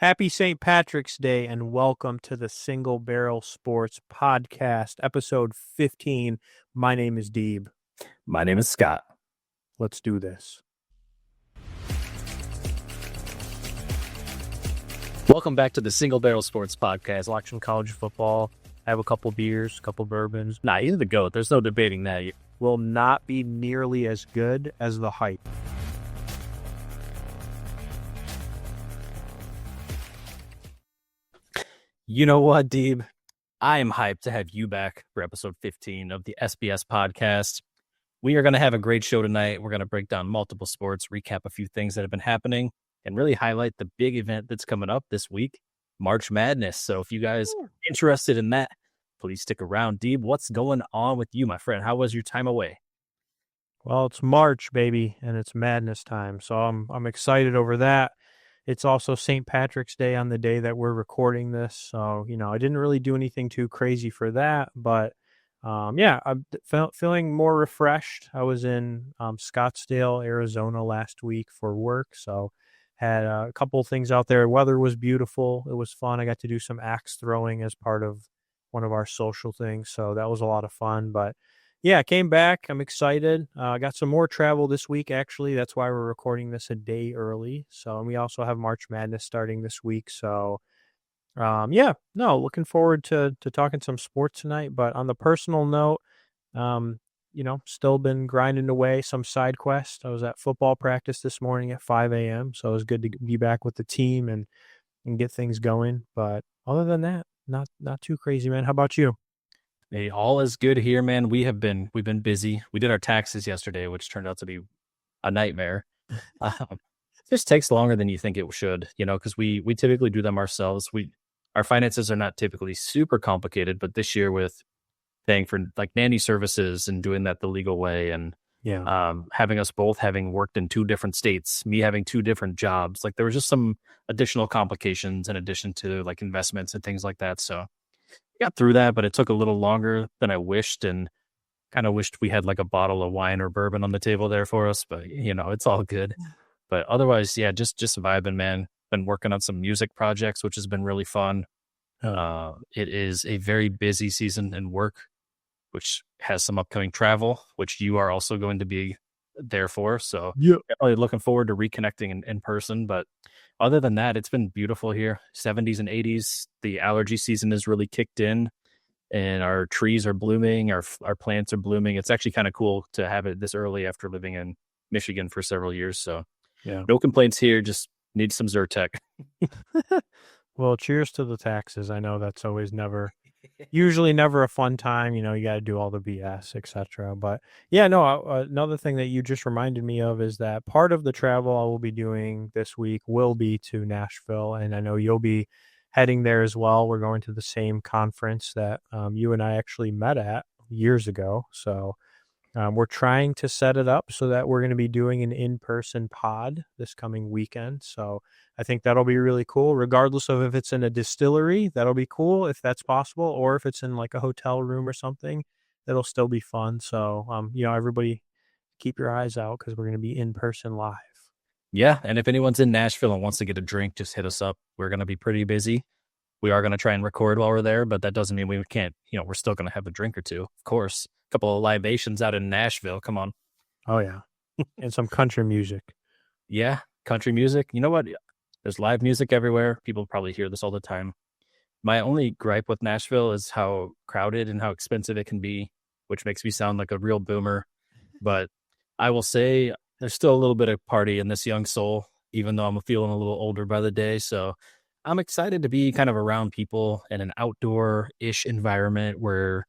Happy St. Patrick's Day and welcome to the Single Barrel Sports Podcast, episode 15. My name is Deeb. My name is Scott. Let's do this. Welcome back to the Single Barrel Sports Podcast. Watching college football. I have a couple beers, a couple bourbons. Nah, you're the GOAT. There's no debating that. Will not be nearly as good as the hype. You know what, Deeb? I am hyped to have you back for episode 15 of the SBS podcast. We are going to have a great show tonight. We're going to break down multiple sports, recap a few things that have been happening, and really highlight the big event that's coming up this week, March Madness. So if you guys are interested in that, please stick around. Deeb, what's going on with you, my friend? How was your time away? Well, it's March, baby, and it's madness time. So I'm excited over that. It's also St. Patrick's Day on the day that we're recording this. So, I didn't really do anything too crazy for that. But, I'm feeling more refreshed. I was in Scottsdale, Arizona last week for work. So, had a couple of things out there. Weather was beautiful. It was fun. I got to do some axe throwing as part of one of our social things. So, that was a lot of fun. But, yeah, I came back. I'm excited. I got some more travel this week, actually. That's why we're recording this a day early. So, and we also have March Madness starting this week. So, looking forward to talking some sports tonight. But on the personal note, still been grinding away some side quest. I was at football practice this morning at 5 a.m. So it was good to be back with the team and get things going. But other than that, not too crazy, man. How about you? Hey, all is good here, man. We've been busy. We did our taxes yesterday, which turned out to be a nightmare. It just takes longer than you think it should, because we typically do them ourselves. Our finances are not typically super complicated, but this year with paying for like nanny services and doing that the legal way, and having us both having worked in two different states, me having two different jobs, like there was just some additional complications in addition to like investments and things like that. So got through that, but it took a little longer than I wished, and kind of wished we had like a bottle of wine or bourbon on the table there for us, but it's all good. But otherwise, yeah, just vibing, man. Been working on some music projects, which has been really fun. It is a very busy season in work, which has some upcoming travel, which you are also going to be there for. So definitely looking forward to reconnecting in person. But other than that, it's been beautiful here. 70s and 80s. The allergy season has really kicked in, and our trees are blooming. Our plants are blooming. It's actually kind of cool to have it this early after living in Michigan for several years. So no complaints here. Just need some Zyrtec. Well, cheers to the taxes. I know that's usually never a fun time. You got to do all the BS, etc. But another thing that you just reminded me of is that part of the travel I will be doing this week will be to Nashville. And I know you'll be heading there as well. We're going to the same conference that you and I actually met at years ago. So we're trying to set it up so that we're going to be doing an in-person pod this coming weekend. So I think that'll be really cool, regardless of if it's in a distillery. That'll be cool if that's possible, or if it's in like a hotel room or something, that'll still be fun. So, everybody keep your eyes out because we're going to be in person live. Yeah. And if anyone's in Nashville and wants to get a drink, just hit us up. We're going to be pretty busy. We are going to try and record while we're there, but that doesn't mean we can't, we're still going to have a drink or two, of course. Couple of libations out in Nashville. Come on. Oh, yeah. And some country music. Yeah. Country music. You know what? There's live music everywhere. People probably hear this all the time. My only gripe with Nashville is how crowded and how expensive it can be, which makes me sound like a real boomer. But I will say there's still a little bit of party in this young soul, even though I'm feeling a little older by the day. So I'm excited to be kind of around people in an outdoor-ish environment where,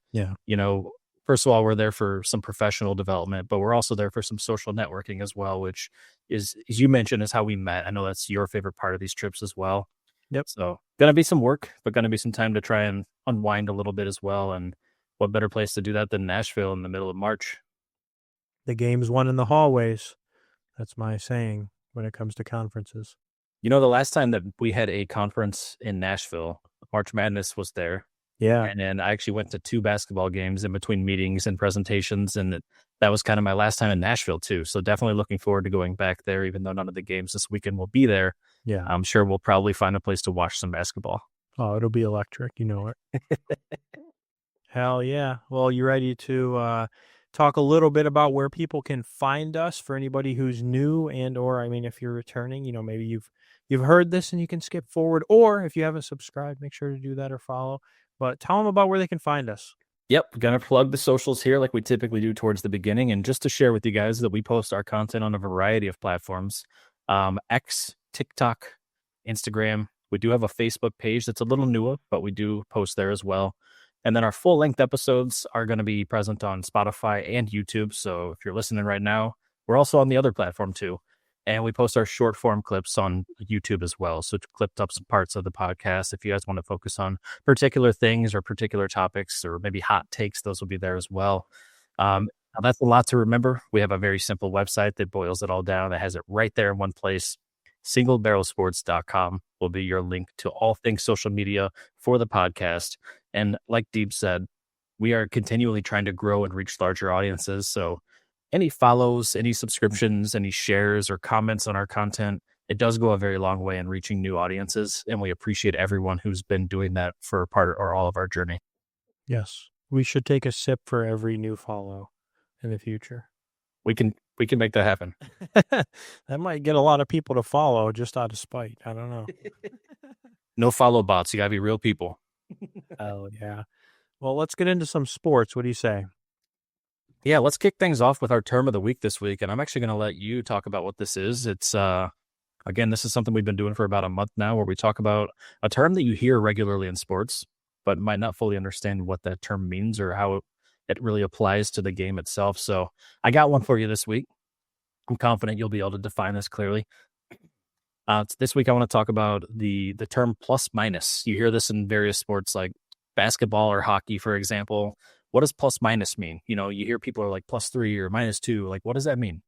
first of all, we're there for some professional development, but we're also there for some social networking as well, which is, as you mentioned, is how we met. I know that's your favorite part of these trips as well. Yep. So going to be some work, but going to be some time to try and unwind a little bit as well. And what better place to do that than Nashville in the middle of March? The game's won in the hallways. That's my saying when it comes to conferences. The last time that we had a conference in Nashville, March Madness was there. Yeah. And then I actually went to 2 basketball games in between meetings and presentations. And that was kind of my last time in Nashville too. So definitely looking forward to going back there, even though none of the games this weekend will be there. Yeah. I'm sure we'll probably find a place to watch some basketball. Oh, it'll be electric. You know it. Hell yeah. Well, you ready to talk a little bit about where people can find us for anybody who's new and or I mean if you're returning, maybe you've heard this and you can skip forward, or if you haven't subscribed, make sure to do that or follow. But tell them about where they can find us. Yep, gonna plug the socials here like we typically do towards the beginning, and just to share with you guys that we post our content on a variety of platforms. X, TikTok, Instagram. We do have a Facebook page that's a little newer, but we do post there as well. And then our full-length episodes are going to be present on Spotify and YouTube. So if you're listening right now, we're also on the other platform too. And we post our short form clips on YouTube as well. So clipped up some parts of the podcast. If you guys want to focus on particular things or particular topics or maybe hot takes, those will be there as well. Now that's a lot to remember. We have a very simple website that boils it all down, that has it right there in one place. SingleBarrelSports.com will be your link to all things social media for the podcast. And like Deeb said, we are continually trying to grow and reach larger audiences. So any follows, any subscriptions, any shares or comments on our content, it does go a very long way in reaching new audiences. And we appreciate everyone who's been doing that for part or all of our journey. Yes. We should take a sip for every new follow in the future. We can make that happen. That might get a lot of people to follow just out of spite. I don't know. No follow bots. You gotta be real people. Oh yeah. Well, let's get into some sports. What do you say? Yeah, let's kick things off with our term of the week this week. And I'm actually going to let you talk about what this is. It's, again, this is something we've been doing for about a month now, where we talk about a term that you hear regularly in sports, but might not fully understand what that term means or how it really applies to the game itself. So I got one for you this week. I'm confident you'll be able to define this clearly. This week, I want to talk about the term plus minus. You hear this in various sports like basketball or hockey, for example. What does plus minus mean? You hear people are like +3 or -2. Like, what does that mean?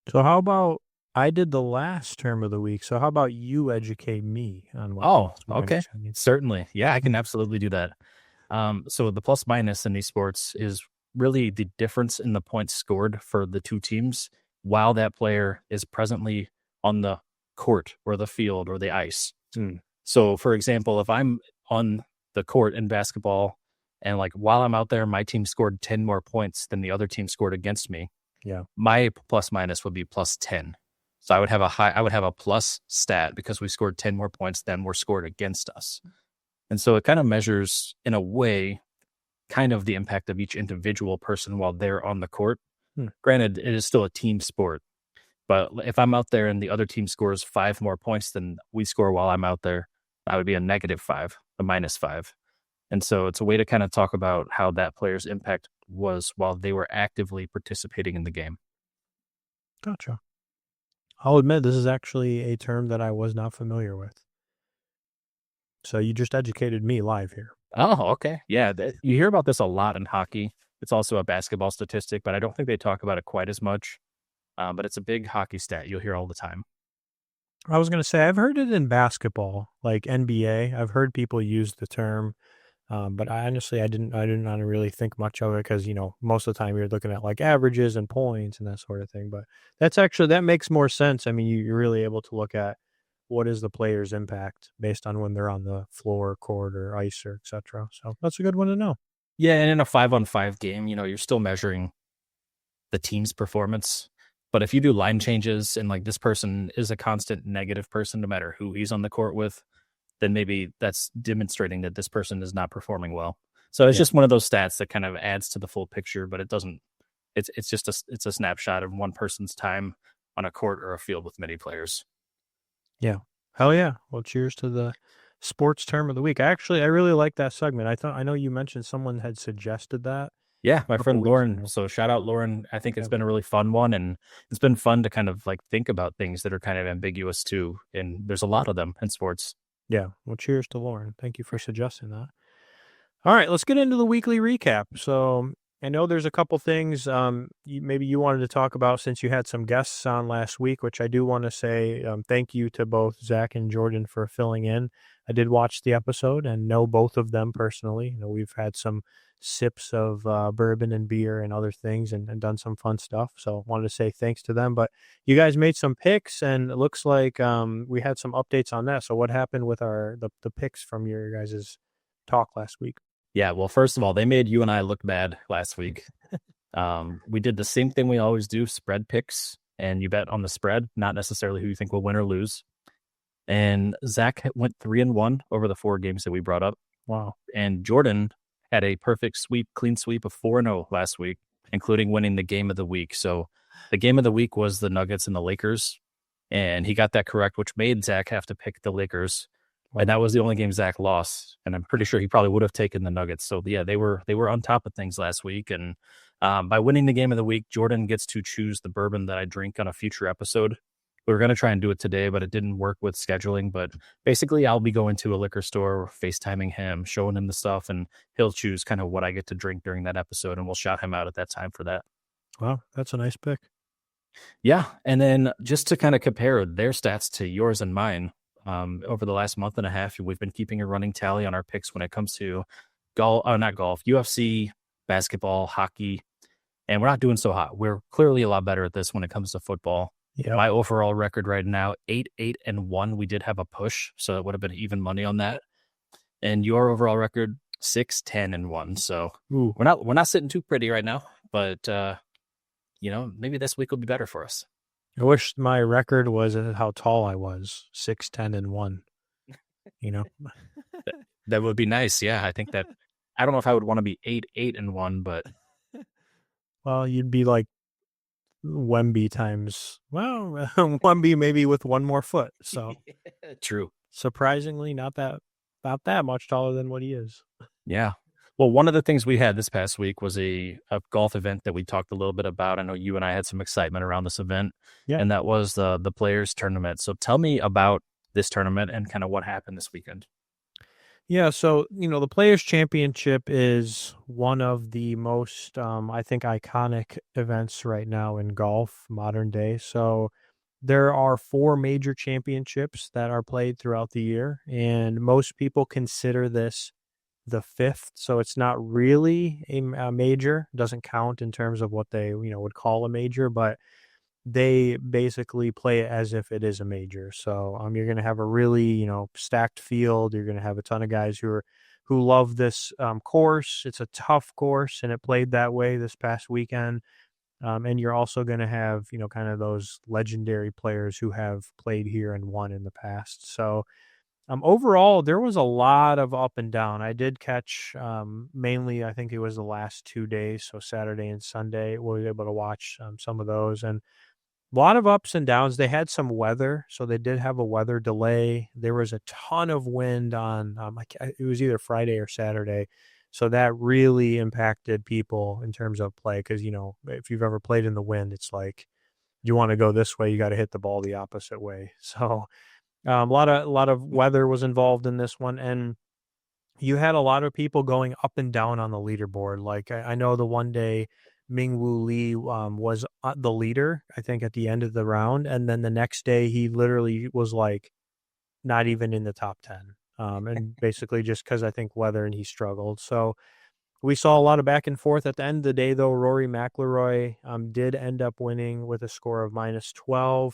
So how about I did the last term of the week. So how about you educate me on what? Oh, okay. Certainly. Yeah, I can absolutely do that. So the plus minus in these sports is really the difference in the points scored for the two teams while that player is presently on the court or the field or the ice. So for example, if I'm on the court in basketball and like while I'm out there, my team scored 10 more points than the other team scored against me. Yeah. My plus minus would be +10. So I would have a plus stat because we scored 10 more points than were scored against us. And so it kind of measures in a way kind of the impact of each individual person while they're on the court. Granted, it is still a team sport. But if I'm out there and the other team scores 5 more points than we score while I'm out there, that would be a -5, a -5. And so it's a way to kind of talk about how that player's impact was while they were actively participating in the game. Gotcha. I'll admit this is actually a term that I was not familiar with. So you just educated me live here. Oh, okay. Yeah, you hear about this a lot in hockey. It's also a basketball statistic, but I don't think they talk about it quite as much. But it's a big hockey stat you'll hear all the time. I was going to say, I've heard it in basketball, like NBA. I've heard people use the term, but I didn't really think much of it because, most of the time you're looking at like averages and points and that sort of thing. But that makes more sense. I mean, you're really able to look at what is the player's impact based on when they're on the floor, court, or ice, or etc. So that's a good one to know. Yeah, and in a 5-on-5 game, you're still measuring the team's performance. But if you do line changes and like this person is a constant negative person, no matter who he's on the court with, then maybe that's demonstrating that this person is not performing well. So it's just one of those stats that kind of adds to the full picture, but it doesn't. It's just a snapshot of one person's time on a court or a field with many players. Yeah, hell yeah. Well, cheers to the sports term of the week. I really like that segment. I know you mentioned someone had suggested that. Yeah, my friend Lauren. So shout out Lauren. I think it's been a really fun one, and it's been fun to kind of like think about things that are kind of ambiguous too. And there's a lot of them in sports. Yeah. Well, cheers to Lauren. Thank you for suggesting that. All right, let's get into the weekly recap. So I know there's a couple things maybe you wanted to talk about since you had some guests on last week, which I do want to say thank you to both Zach and Jordan for filling in. I did watch the episode and know both of them personally. You know, we've had some sips of bourbon and beer and other things and done some fun stuff. So wanted to say thanks to them. But you guys made some picks, and it looks like we had some updates on that. So what happened with the picks from your guys' talk last week? Yeah, well, first of all, they made you and I look bad last week. We did the same thing we always do, spread picks, and you bet on the spread, not necessarily who you think will win or lose. And Zach went 3-1 over the 4 games that we brought up. Wow. And Jordan had a perfect clean sweep of 4-0 last week, including winning the game of the week. So the game of the week was the Nuggets and the Lakers, and he got that correct, which made Zach have to pick the Lakers. And that was the only game Zach lost. And I'm pretty sure he probably would have taken the Nuggets. So yeah, they were on top of things last week. And by winning the game of the week, Jordan gets to choose the bourbon that I drink on a future episode. We were going to try and do it today, but it didn't work with scheduling. But basically, I'll be going to a liquor store, FaceTiming him, showing him the stuff, and he'll choose kind of what I get to drink during that episode. And we'll shout him out at that time for that. Wow, that's a nice pick. Yeah. And then just to kind of compare their stats to yours and mine, over the last month and a half, we've been keeping a running tally on our picks when it comes to not golf, UFC, basketball, hockey, and we're not doing so hot. We're clearly a lot better at this when it comes to football. Yeah. My overall record right now, 8-8-1. We did have a push, so it would have been even money on that. And your overall record, 6-10-1. So Ooh. we're not sitting too pretty right now, but maybe this week will be better for us. I wish my record was how tall I was, 6'10" You know, that would be nice. Yeah, I think that. I don't know if I would want to be 8-8-1, but well, you'd be like Wemby times. Well, Wemby maybe with one more foot. So true. Surprisingly, not that much taller than what he is. Yeah. Well, one of the things we had this past week was a golf event that we talked a little bit about. I know you and I had some excitement around this event, and that was the Players Tournament. So tell me about this tournament and kind of what happened this weekend. Yeah, so, the Players Championship is one of the most, I think, iconic events right now in golf, modern day. So there are 4 major championships that are played throughout the year, and most people consider this the 5th, so it's not really a major. Doesn't count in terms of what they would call a major, but they basically play it as if it is a major. So you're going to have a really stacked field. You're going to have a ton of guys who love this course. It's a tough course, and it played that way this past weekend. And you're also going to have kind of those legendary players who have played here and won in the past. So overall, there was a lot of up and down. I did catch mainly, I think it was the last 2 days, so Saturday and Sunday. We were able to watch some of those, and a lot of ups and downs. They had some weather, so they did have a weather delay. There was a ton of wind on, it was either Friday or Saturday, so that really impacted people in terms of play because, if you've ever played in the wind, it's like you want to go this way, you got to hit the ball the opposite way. So a lot of weather was involved in this one, and you had a lot of people going up and down on the leaderboard. Like I know the one day Mingwoo Lee was the leader, I think, at the end of the round, and then the next day he literally was like not even in the top 10, and basically just because I think weather and he struggled. So we saw a lot of back and forth. At the end of the day, though, Rory McIlroy did end up winning with a score of -12.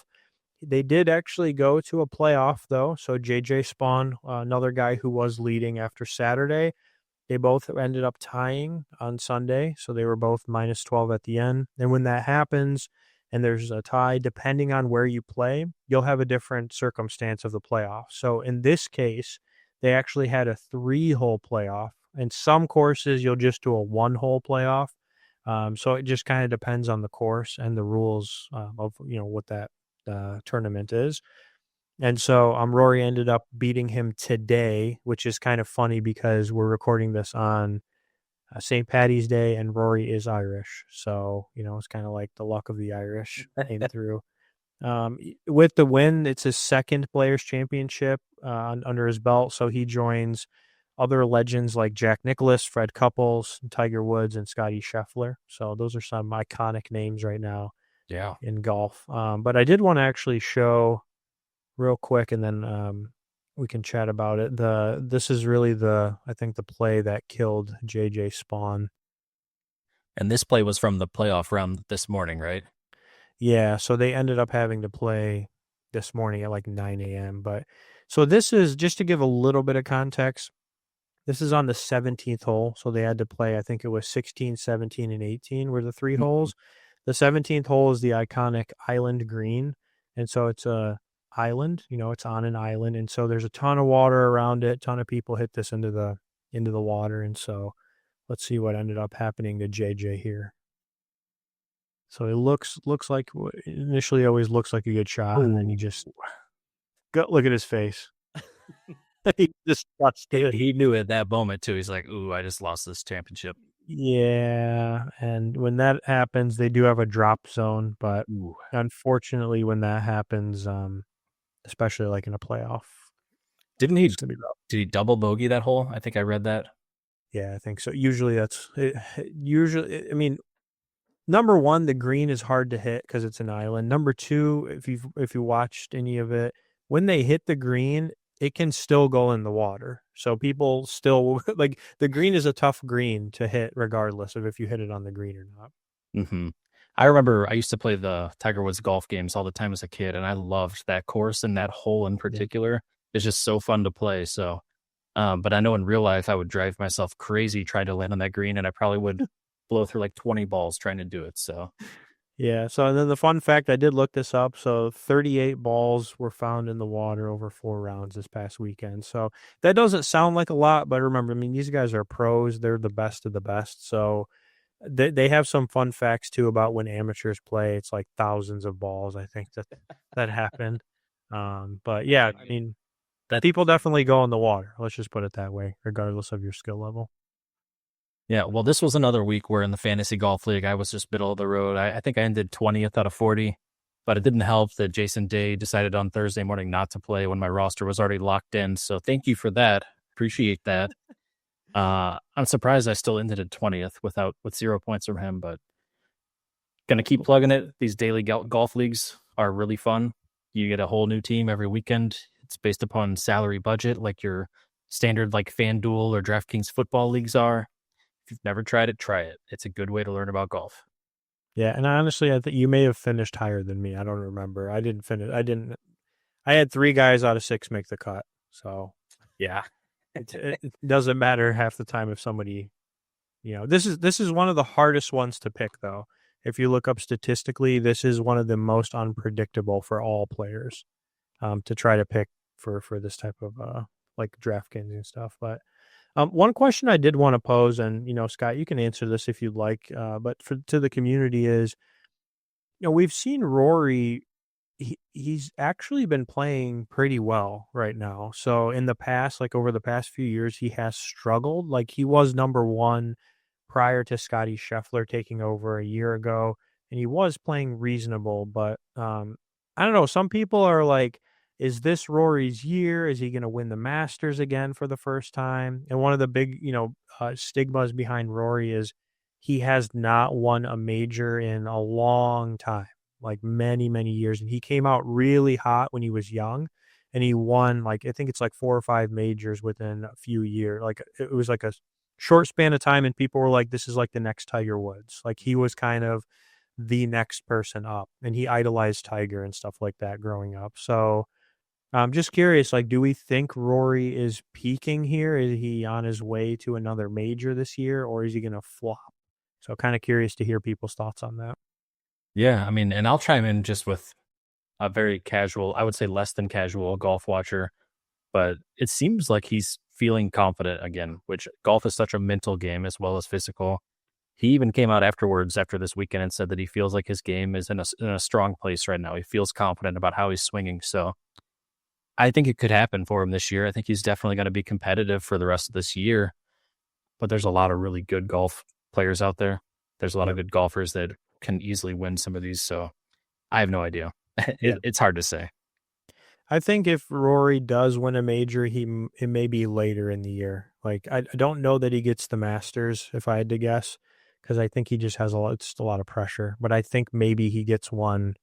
They did actually go to a playoff, though. So JJ Spawn, another guy who was leading after Saturday, they both ended up tying on Sunday. So they were both -12 at the end. And when that happens and there's a tie, depending on where you play, you'll have a different circumstance of the playoff. So in this case, they actually had a 3-hole playoff. In some courses, you'll just do a 1-hole playoff. So it just kind of depends on the course and the rules of what that tournament is. And so Rory ended up beating him today, which is kind of funny because we're recording this on St. Paddy's Day and Rory is Irish. So, it's kind of like the luck of the Irish came through. With the win, it's his second Players Championship under his belt. So he joins other legends like Jack Nicklaus, Fred Couples, Tiger Woods, and Scotty Scheffler. So those are some iconic names right now Yeah. in golf. But I did want to actually show real quick, and then we can chat about it. This is really I think the play that killed JJ Spawn. And this play was from the playoff round this morning, right? Yeah, so they ended up having to play this morning at like 9 a.m. But so this is just to give a little bit of context. This is on the 17th hole. So they had to play, I think it was 16, 17, and 18 were the three holes. The 17th hole is the iconic island green. And so it's a island, it's on an island. And so there's a ton of water around it. Ton of people hit this into the water. And so let's see what ended up happening to JJ here. So it looks like initially always looks like a good shot, and then he just look at his face. He just he knew at that moment too. He's like, "Ooh, I just lost this championship." Yeah, and when that happens, they do have a drop zone, but unfortunately, when that happens, especially like in a playoff, did he double bogey that hole? I think I read that. Yeah, I think so. Usually, I mean. Number one, the green is hard to hit because it's an island. Number two, if you watched any of it, when they hit the green, it can still go in the water. So people still like the green is a tough green to hit regardless of if you hit it on the green or not. Mm-hmm. I remember I used to play the Tiger Woods golf games all the time as a kid, and I loved that course and that hole in particular. Yeah. It's just so fun to play. So, but I know in real life I would drive myself crazy trying to land on that green, and I probably would blow through like 20 balls trying to do it. So yeah. So and then the fun fact, I did look this up. So 38 balls were found in the water over 4 rounds this past weekend. So that doesn't sound like a lot, but remember, I mean, these guys are pros. They're the best of the best. So they have some fun facts too about when amateurs play. It's like thousands of balls, I think that happened. But yeah, I mean, that people definitely go in the water. Let's just put it that way, regardless of your skill level. Yeah, well, this was another week where in the fantasy golf league, I was just middle of the road. I think I ended 20th out of 40, but it didn't help that Jason Day decided on Thursday morning not to play when my roster was already locked in. So thank you for that. Appreciate that. I'm surprised I still ended at 20th with 0 points from him, but gonna keep plugging it. These daily golf leagues are really fun. You get a whole new team every weekend. It's based upon salary budget, like your standard like FanDuel or DraftKings football leagues are. If you've never tried it, try it. It's a good way to learn about golf. Yeah, and honestly, I think you may have finished higher than me. I don't remember. I didn't finish. I had 3 guys out of 6 make the cut. So yeah, it doesn't matter half the time if somebody, this is one of the hardest ones to pick though. If you look up statistically, this is one of the most unpredictable for all players to try to pick for this type of like DraftKings and stuff. But one question I did want to pose, and Scott, you can answer this if you'd like, but to the community is, we've seen Rory. He's actually been playing pretty well right now. So in the past, like over the past few years, he has struggled. Like he was number 1 prior to Scotty Scheffler taking over a year ago, and he was playing reasonable. But I don't know. Some people are like, is this Rory's year? Is he going to win the Masters again for the first time? And one of the big, stigmas behind Rory is he has not won a major in a long time, like many, many years. And he came out really hot when he was young, and he won like, I think it's like 4 or 5 majors within a few years. Like it was like a short span of time, and people were like, this is like the next Tiger Woods. Like he was kind of the next person up, and he idolized Tiger and stuff like that growing up. So I'm just curious, like, do we think Rory is peaking here? Is he on his way to another major this year, or is he going to flop? So kind of curious to hear people's thoughts on that. Yeah, I mean, and I'll chime in just with a very casual, I would say less than casual golf watcher, but it seems like he's feeling confident again, which golf is such a mental game as well as physical. He even came out afterwards after this weekend and said that he feels like his game is in a strong place right now. He feels confident about how he's swinging. So I think it could happen for him this year. I think he's definitely going to be competitive for the rest of this year, but there's a lot of really good golf players out there. There's a lot of good golfers that can easily win some of these. So I have no idea. It's hard to say. I think if Rory does win a major, it may be later in the year. Like I don't know that he gets the Masters if I had to guess, because I think he just has just a lot of pressure. But I think maybe he gets one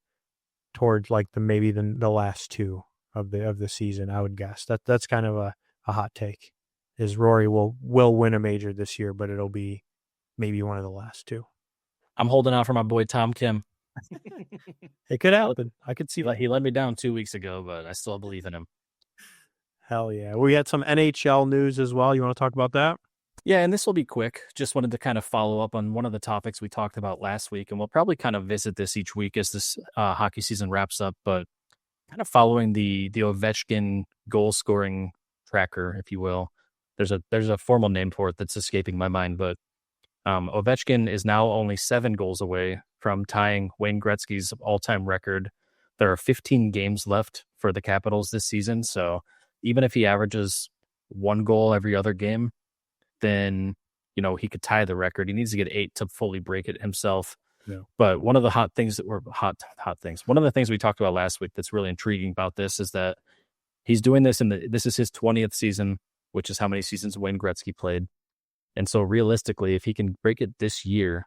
towards like the last two of the season. I would guess that's kind of a hot take. Is Rory will win a major this year, but it'll be maybe one of the last two. I'm holding out for my boy Tom Kim. It could happen. I could see that. He let me down 2 weeks ago, but I still believe in him. Hell yeah. We had some NHL news as well. You want to talk about that? Yeah, and this will be quick. Just wanted to kind of follow up on one of the topics we talked about last week, and we'll probably kind of visit this each week as this hockey season wraps up. But kind of following the Ovechkin goal scoring tracker, if you will. There's a formal name for it that's escaping my mind, but Ovechkin is now only 7 goals away from tying Wayne Gretzky's all-time record. There are 15 games left for the Capitals this season, so even if he averages 1 goal every other game, then he could tie the record. He needs to get 8 to fully break it himself. Yeah. But one of the hot things one of the things we talked about last week that's really intriguing about this is that he's doing this this is his 20th season, which is how many seasons Wayne Gretzky played. And so realistically, if he can break it this year,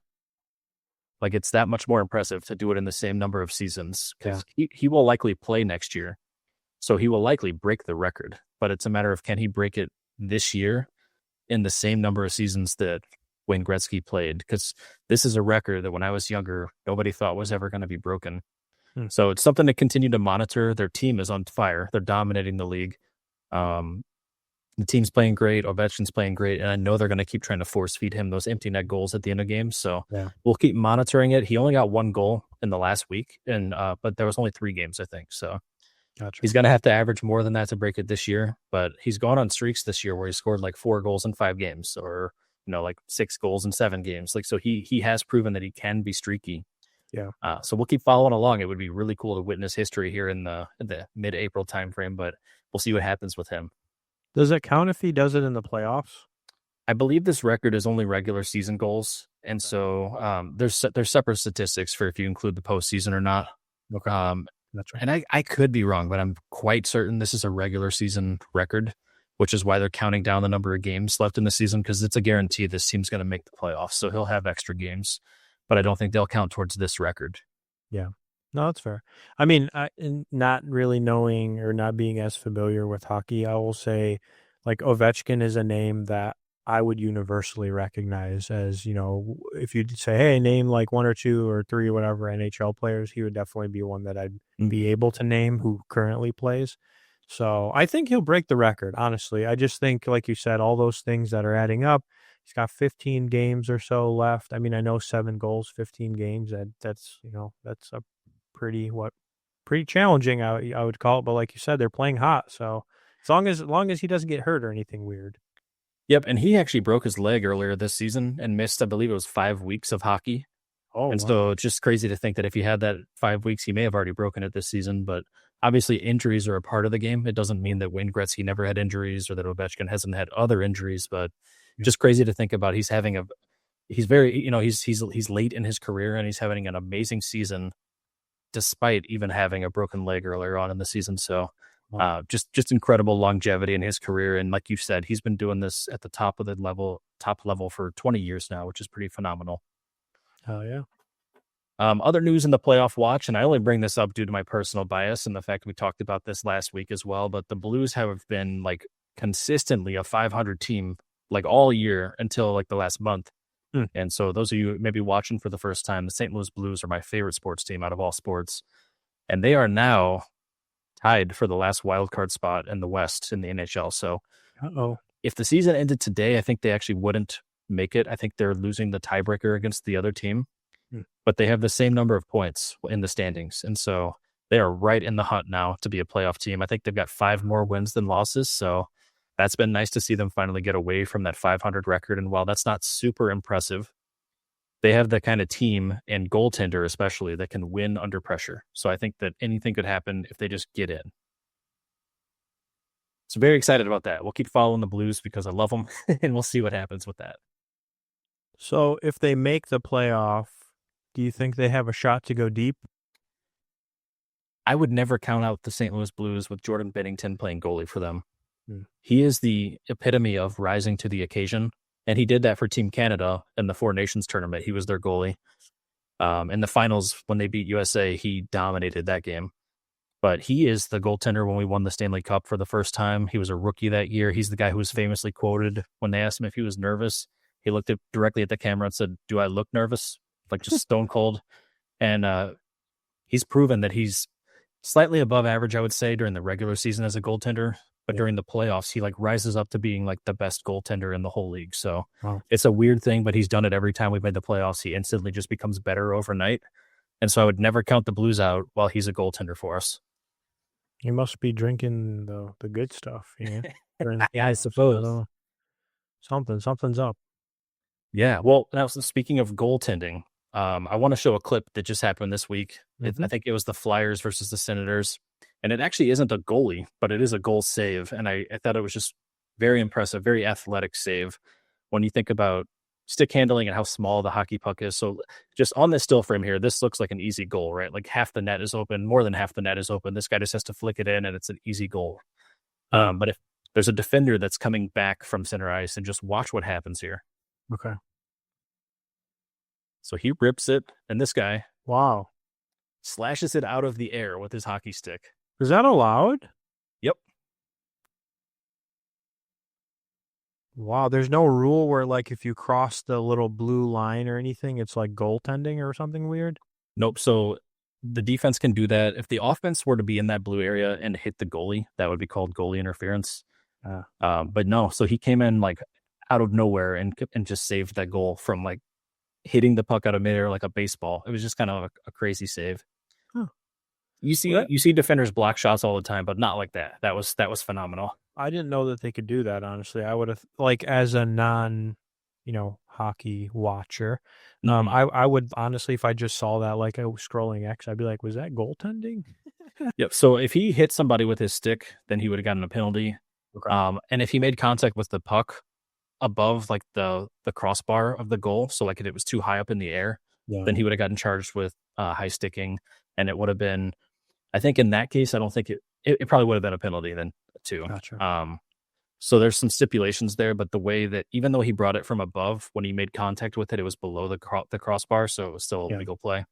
like it's that much more impressive to do it in the same number of seasons, because he will likely play next year. So he will likely break the record, but it's a matter of, can he break it this year in the same number of seasons that Wayne Gretzky played? Because this is a record that when I was younger, nobody thought was ever going to be broken. So it's something to continue to monitor. Their team is on fire. They're dominating the league. The team's playing great. Ovechkin's playing great. And I know they're going to keep trying to force feed him those empty net goals at the end of games. So we'll keep monitoring it. He only got 1 goal in the last week, but there was only 3 games, I think. So he's going to have to average more than that to break it this year. But he's gone on streaks this year where he scored like 4 goals in 5 games, or like 6 goals in 7 games. Like, so he has proven that he can be streaky. Yeah. So we'll keep following along. It would be really cool to witness history here in the mid-April timeframe, but we'll see what happens with him. Does it count if he does it in the playoffs? I believe this record is only regular season goals, and so there's separate statistics for if you include the postseason or not. Okay. That's right. And I could be wrong, but I'm quite certain this is a regular season record, which is why they're counting down the number of games left in the season, because it's a guarantee this team's going to make the playoffs, so he'll have extra games, but I don't think they'll count towards this record. Yeah. No, that's fair. I mean, not really knowing or not being as familiar with hockey, I will say, like, Ovechkin is a name that I would universally recognize as, if you'd say, hey, name like 1 or 2 or 3 or whatever NHL players, he would definitely be one that I'd be able to name who currently plays. So I think he'll break the record, honestly. I just think, like you said, all those things that are adding up. He's got 15 games or so left. I mean, I know 7 goals, 15 games. That's a pretty challenging, I would call it, but like you said, they're playing hot, so as long as he doesn't get hurt or anything weird. Yep, and he actually broke his leg earlier this season and missed, I believe it was 5 weeks of hockey. So it's just crazy to think that if he had that 5 weeks, he may have already broken it this season. But obviously injuries are a part of the game. It doesn't mean that Wayne Gretzky never had injuries or that Ovechkin hasn't had other injuries, but just crazy to think about. He's very, he's late in his career and he's having an amazing season despite even having a broken leg earlier on in the season. So just incredible longevity in his career. And like you said, he's been doing this at the top level for 20 years now, which is pretty phenomenal. Oh, yeah. Other news in the playoff watch, and I only bring this up due to my personal bias and the fact we talked about this last week as well, but the Blues have been like consistently a 500 team like all year until like the last month. And so those of you maybe watching for the first time, the St. Louis Blues are my favorite sports team out of all sports. And they are now tied for the last wild card spot in the West in the NHL. So if the season ended today, I think they actually wouldn't make it. I think they're losing the tiebreaker against the other team, but they have the same number of points in the standings. And so they are right in the hunt now to be a playoff team. I think they've got 5 more wins than losses. So that's been nice to see them finally get away from that 500 record. And while that's not super impressive, they have the kind of team and goaltender especially that can win under pressure. So I think that anything could happen if they just get in. So very excited about that. We'll keep following the Blues because I love them, and we'll see what happens with that. So if they make the playoff, do you think they have a shot to go deep? I would never count out the St. Louis Blues with Jordan Binnington playing goalie for them. Hmm. He is the epitome of rising to the occasion, and he did that for Team Canada in the Four Nations tournament. He was their goalie. In the finals, when they beat USA, he dominated that game. But he is the goaltender when we won the Stanley Cup for the first time. He was a rookie that year. He's the guy who was famously quoted when they asked him if he was nervous. He looked directly at the camera and said, "Do I look nervous?" Like just stone cold. And he's proven that he's slightly above average, I would say, during the regular season as a goaltender. But during the playoffs, he like rises up to being like the best goaltender in the whole league. So It's a weird thing, but he's done it every time we've made the playoffs. He instantly just becomes better overnight. And so I would never count the Blues out while he's a goaltender for us. He must be drinking the good stuff, Yeah, I suppose. Something's up. Yeah. Well, now speaking of goaltending, I want to show a clip that just happened this week. I think it was the Flyers versus the Senators. And it actually isn't a goalie, but it is a goal save. And I thought it was just very impressive, very athletic save when you think about stick handling and how small the hockey puck is. So just on this still frame here, this looks like an easy goal, right? Like half the net is open, more than half the net is open. This guy just has to flick it in and it's an easy goal. But if there's a defender that's coming back from center ice, and just watch what happens here. Okay. So he rips it, and this guy slashes it out of the air with his hockey stick. Is that allowed? Yep. Wow, there's no rule where, like, if you cross the little blue line or anything, it's like goaltending or something weird? Nope. So the defense can do that. If the offense were to be in that blue area and hit the goalie, that would be called goalie interference. But no, so he came in like out of nowhere and just saved that goal from like hitting the puck out of midair like a baseball. It was just kind of a crazy save. Huh. You see defenders block shots all the time, but not like that. That was phenomenal. I didn't know that they could do that, honestly. I would have, like, as a non, hockey watcher, I would honestly, if I just saw that, like, I was scrolling X, I'd be like, was that goaltending? Yep. So if he hit somebody with his stick, then he would have gotten a penalty. Okay. And if he made contact with the puck above like the crossbar of the goal, so like if it was too high up in the air, then he would have gotten charged with high sticking, and it would have been, I think in that case, I don't think it probably would have been a penalty then too. Gotcha. So there's some stipulations there, but the way that even though he brought it from above, when he made contact with it, it was below the crossbar, so it was still a legal play.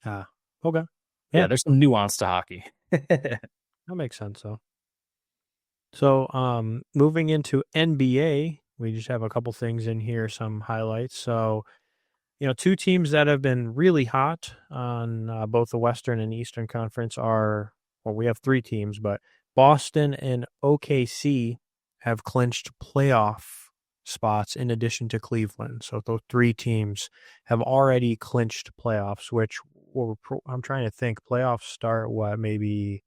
Okay. Yeah, there's some nuance to hockey. That makes sense, though. So, moving into NBA, we just have a couple things in here, some highlights. So, two teams that have been really hot on both the Western and Eastern Conference we have three teams, but Boston and OKC have clinched playoff spots in addition to Cleveland. So those three teams have already clinched playoffs, which I'm trying to think. Playoffs start maybe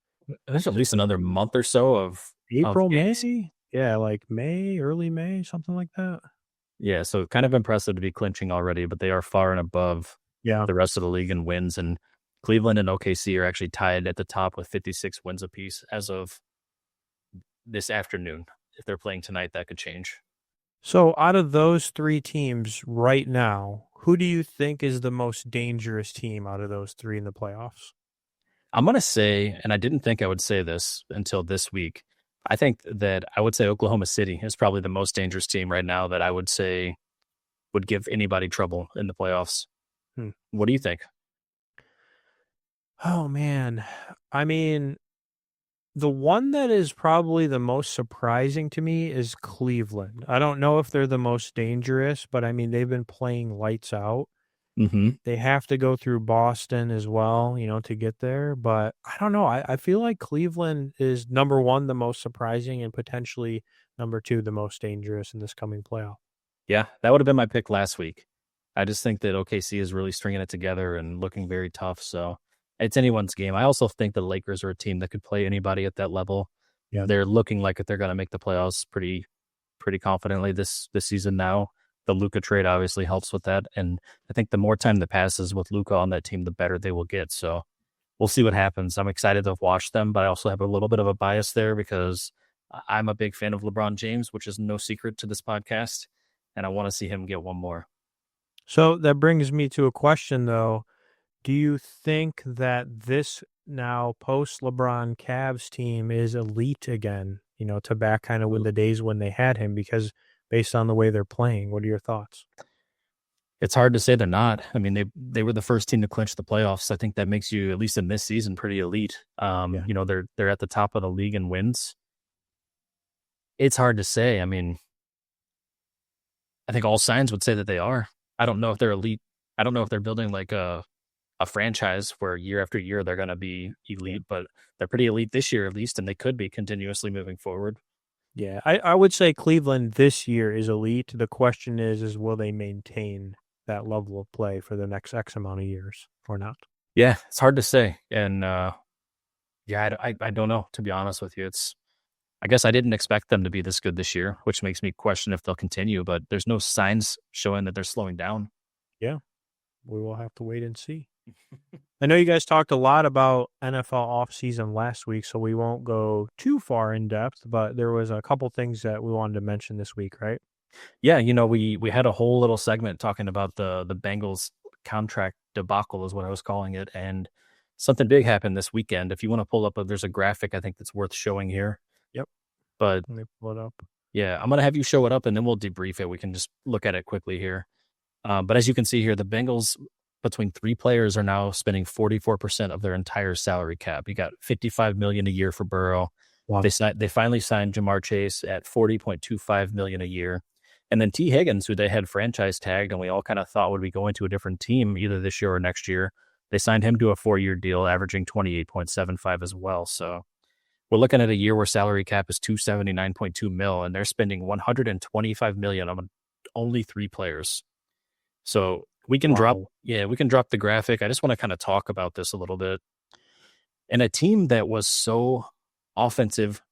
there's at least another month or so of April, May? Yeah, like May, early May, something like that. Yeah, so kind of impressive to be clinching already, but they are far and above the rest of the league in wins. And Cleveland and OKC are actually tied at the top with 56 wins apiece as of this afternoon. If they're playing tonight, that could change. So out of those three teams right now, who do you think is the most dangerous team out of those three in the playoffs? I'm going to say, and I didn't think I would say this until this week, I think that I would say Oklahoma City is probably the most dangerous team right now that I would say would give anybody trouble in the playoffs. What do you think? Oh, man. I mean, the one that is probably the most surprising to me is Cleveland. I don't know if they're the most dangerous, but I mean, they've been playing lights out. Mm-hmm. They have to go through Boston as well, to get there. But I don't know. I feel like Cleveland is number one, the most surprising, and potentially number two, the most dangerous in this coming playoff. Yeah, that would have been my pick last week. I just think that OKC is really stringing it together and looking very tough. So it's anyone's game. I also think the Lakers are a team that could play anybody at that level. Yeah, they're looking like they're going to make the playoffs pretty confidently this season now. The Luka trade obviously helps with that. And I think the more time that passes with Luka on that team, the better they will get. So we'll see what happens. I'm excited to watch them, but I also have a little bit of a bias there because I'm a big fan of LeBron James, which is no secret to this podcast. And I want to see him get one more. So that brings me to a question, though. Do you think that this now post LeBron Cavs team is elite again, to back kind of with the days when they had him because based on the way they're playing. What are your thoughts? It's hard to say they're not. I mean, they were the first team to clinch the playoffs. I think that makes you, at least in this season, pretty elite. Yeah. They're at the top of the league in wins. It's hard to say. I mean, I think all signs would say that they are. I don't know if they're elite. I don't know if they're building like a franchise where year after year they're going to be elite, but they're pretty elite this year at least, and they could be continuously moving forward. Yeah, I would say Cleveland this year is elite. The question is will they maintain that level of play for the next X amount of years or not? Yeah, it's hard to say. And I don't know, to be honest with you. I guess I didn't expect them to be this good this year, which makes me question if they'll continue, but there's no signs showing that they're slowing down. Yeah, we will have to wait and see. I know you guys talked a lot about NFL offseason last week, so we won't go too far in depth, but there was a couple things that we wanted to mention this week, right? Yeah, we had a whole little segment talking about the Bengals contract debacle is what I was calling it, and something big happened this weekend. If you want to pull up, there's a graphic I think that's worth showing here. Yep. But let me pull it up. Yeah, I'm gonna have you show it up, and then we'll debrief it. We can just look at it quickly here. But as you can see here, the Bengals between three players are now spending 44% of their entire salary cap. You got $55 million a year for Burrow. Wow. They finally signed Jamar Chase at $40.25 million a year. And then T. Higgins, who they had franchise tagged and we all kind of thought would be going to a different team either this year or next year. They signed him to a 4-year deal, averaging 28.75 as well. So we're looking at a year where salary cap is $279.2 million, and they're spending $125 million on only three players. So we can drop the graphic. I just want to kind of talk about this a little bit. And a team that was so offensive,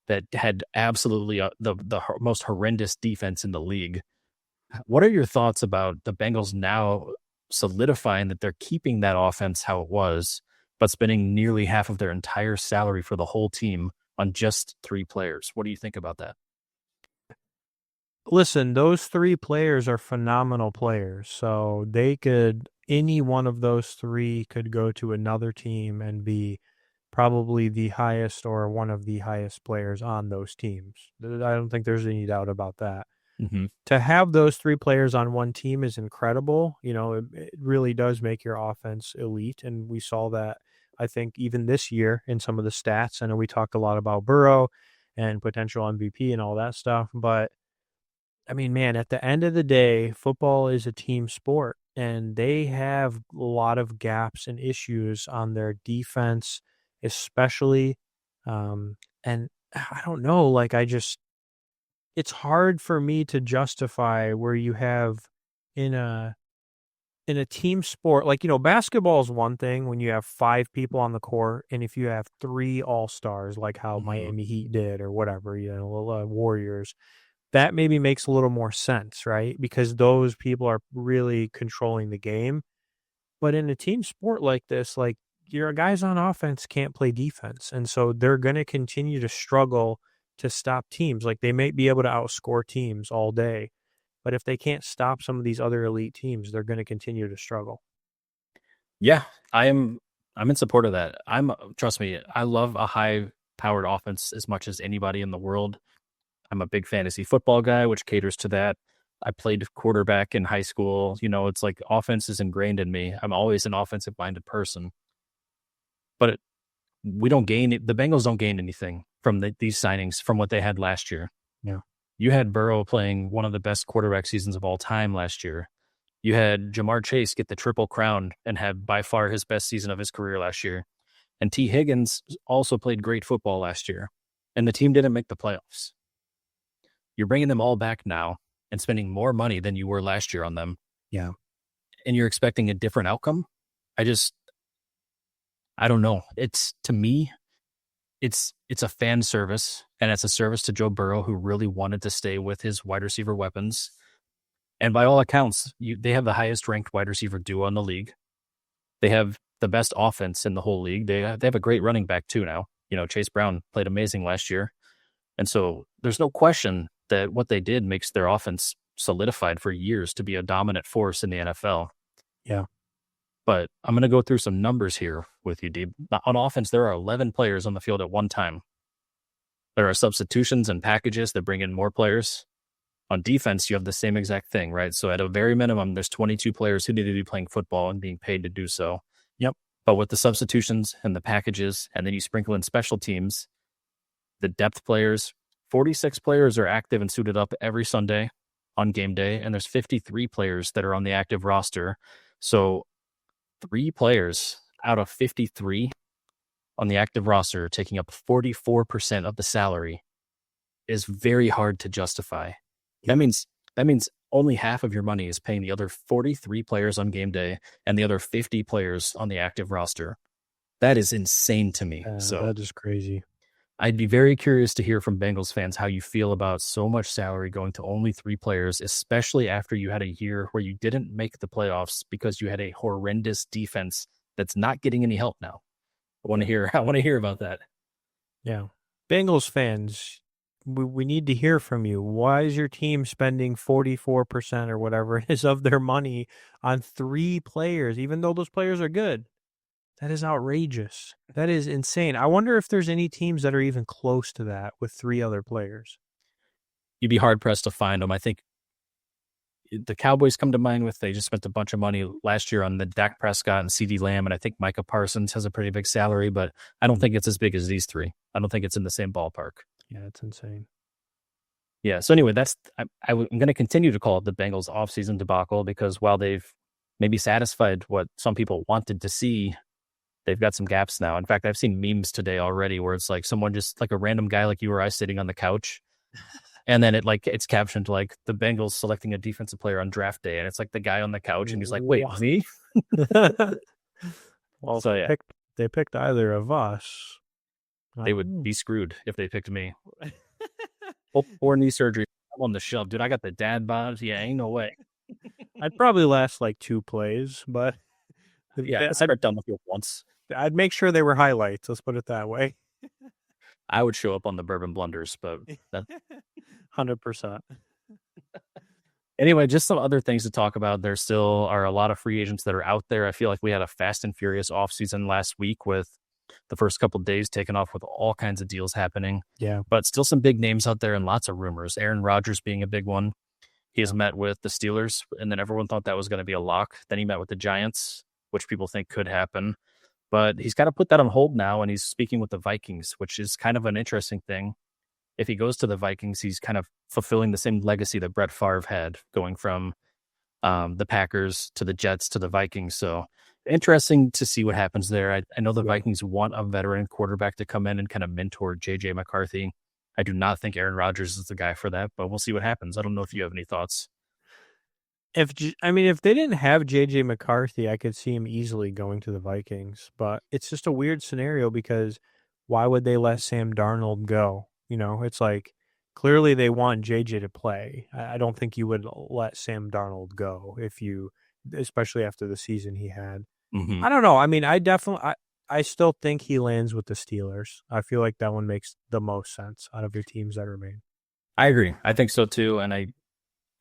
that had absolutely the most horrendous defense in the league. What are your thoughts about the Bengals now solidifying that they're keeping that offense how it was, but spending nearly half of their entire salary for the whole team on just three players? What do you think about that? Listen, those three players are phenomenal players. So any one of those three could go to another team and be probably the highest or one of the highest players on those teams. I don't think there's any doubt about that. Mm-hmm. To have those three players on one team is incredible. It really does make your offense elite. And we saw that, I think, even this year in some of the stats. I know we talked a lot about Burrow and potential MVP and all that stuff. But, I mean, man, at the end of the day, football is a team sport. And they have a lot of gaps and issues on their defense, especially. And I don't know, it's hard for me to justify where you have in a team sport, basketball is one thing when you have 5 people on the court, and if you have 3 all-stars, like how Miami Heat did or whatever, Warriors, that maybe makes a little more sense, right? Because those people are really controlling the game. But in a team sport like this, your guys on offense can't play defense. And so they're going to continue to struggle to stop teams. They may be able to outscore teams all day, but if they can't stop some of these other elite teams, they're going to continue to struggle. Yeah, I'm in support of that. Trust me, I love a high powered offense as much as anybody in the world. I'm a big fantasy football guy, which caters to that. I played quarterback in high school. It's like offense is ingrained in me. I'm always an offensive minded person. But the Bengals don't gain anything from these signings from what they had last year. Yeah. You had Burrow playing one of the best quarterback seasons of all time last year. You had Jamar Chase get the triple crown and have by far his best season of his career last year. And T. Higgins also played great football last year. And the team didn't make the playoffs. You're bringing them all back now and spending more money than you were last year on them. Yeah. And you're expecting a different outcome? I don't know. To me, it's a fan service, and it's a service to Joe Burrow, who really wanted to stay with his wide receiver weapons. And by all accounts, they have the highest ranked wide receiver duo in the league. They have the best offense in the whole league. They have a great running back too now. Chase Brown played amazing last year. And so there's no question that what they did makes their offense solidified for years to be a dominant force in the NFL. Yeah. But I'm going to go through some numbers here with you, Deeb. On offense, there are 11 players on the field at one time. There are substitutions and packages that bring in more players. On defense, you have the same exact thing, right? So at a very minimum, there's 22 players who need to be playing football and being paid to do so. Yep. But with the substitutions and the packages, and then you sprinkle in special teams, the depth players, 46 players are active and suited up every Sunday on game day, and there's 53 players that are on the active roster. So 3 players out of 53 on the active roster taking up 44% of the salary is very hard to justify. That means only half of your money is paying the other 43 players on game day and the other 50 players on the active roster. That is insane to me. So that is crazy. I'd be very curious to hear from Bengals fans how you feel about so much salary going to only 3 players, especially after you had a year where you didn't make the playoffs because you had a horrendous defense that's not getting any help now. I want to hear about that. Yeah. Bengals fans, we need to hear from you. Why is your team spending 44% or whatever it is of their money on 3 players, even though those players are good? That is outrageous. That is insane. I wonder if there's any teams that are even close to that with 3 other players. You'd be hard-pressed to find them. I think the Cowboys come to mind with, they just spent a bunch of money last year on the Dak Prescott and CeeDee Lamb, and I think Micah Parsons has a pretty big salary, but I don't think it's as big as these 3. I don't think it's in the same ballpark. Yeah, it's insane. Yeah, so anyway, I'm going to continue to call it the Bengals offseason debacle because while they've maybe satisfied what some people wanted to see, they've got some gaps now. In fact, I've seen memes today already where it's like someone just like a random guy like you or I sitting on the couch. And then it's captioned like the Bengals selecting a defensive player on draft day. And it's like the guy on the couch and he's like, wait, me? Well, so yeah, they picked either of us. They would be screwed if they picked me. Or knee surgery. I'm on the shelf. Dude, I got the dad bods. Yeah, ain't no way. I'd probably last like 2 plays, but yeah, I'd run down the field once. I'd make sure they were highlights. Let's put it that way. I would show up on the bourbon blunders, but 100%. Anyway, just some other things to talk about. There still are a lot of free agents that are out there. I feel like we had a fast and furious offseason last week with the first couple of days taken off with all kinds of deals happening. Yeah. But still some big names out there and lots of rumors. Aaron Rodgers being a big one. He has met with the Steelers, and then everyone thought that was going to be a lock. Then he met with the Giants, which people think could happen. But he's got to put that on hold now, and he's speaking with the Vikings, which is kind of an interesting thing. If he goes to the Vikings, he's kind of fulfilling the same legacy that Brett Favre had, going from the Packers to the Jets to the Vikings. So interesting to see what happens there. I know the Vikings want a veteran quarterback to come in and kind of mentor J.J. McCarthy. I do not think Aaron Rodgers is the guy for that, but we'll see what happens. I don't know if you have any thoughts. If they didn't have J.J. McCarthy, I could see him easily going to the Vikings. But it's just a weird scenario because why would they let Sam Darnold go? You know, it's like clearly they want J.J. to play. I don't think you would let Sam Darnold go especially after the season he had. Mm-hmm. I don't know. I mean, I still think he lands with the Steelers. I feel like that one makes the most sense out of your teams that remain. I agree. I think so too. And I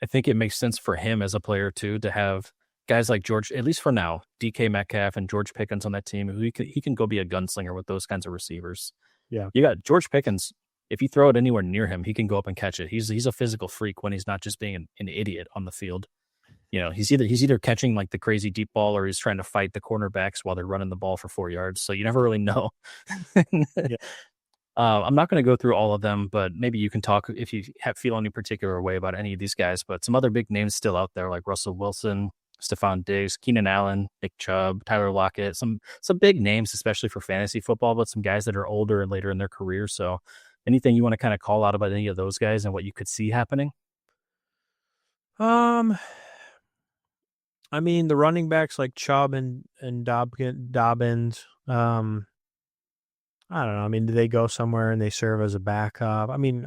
think it makes sense for him as a player too to have guys like George, at least for now, DK Metcalf and George Pickens on that team. He can go be a gunslinger with those kinds of receivers. Yeah. You got George Pickens. If you throw it anywhere near him, he can go up and catch it. He's a physical freak when he's not just being an idiot on the field. You know, he's either catching like the crazy deep ball or he's trying to fight the cornerbacks while they're running the ball for 4 yards. So you never really know. Yeah. I'm not going to go through all of them, but maybe you can talk if you feel any particular way about any of these guys. But some other big names still out there like Russell Wilson, Stephon Diggs, Keenan Allen, Nick Chubb, Tyler Lockett, some big names, especially for fantasy football, but some guys that are older and later in their career. So anything you want to kind of call out about any of those guys and what you could see happening? I mean, the running backs like Chubb and Dobbins, I don't know. I mean, do they go somewhere and they serve as a backup? I mean,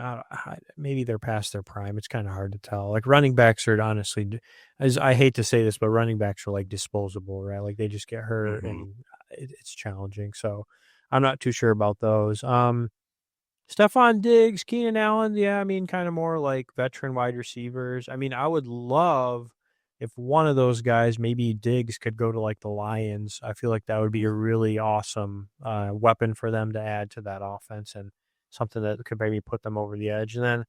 maybe they're past their prime. It's kind of hard to tell. Like running backs are honestly, as I hate to say this, but running backs are like disposable, right? Like they just get hurt and it's challenging. So I'm not too sure about those. Stephon Diggs, Keenan Allen. Yeah. I mean, kind of more like veteran wide receivers. I mean, I would love if one of those guys, maybe Diggs, could go to like the Lions, I feel like that would be a really awesome weapon for them to add to that offense and something that could maybe put them over the edge. And then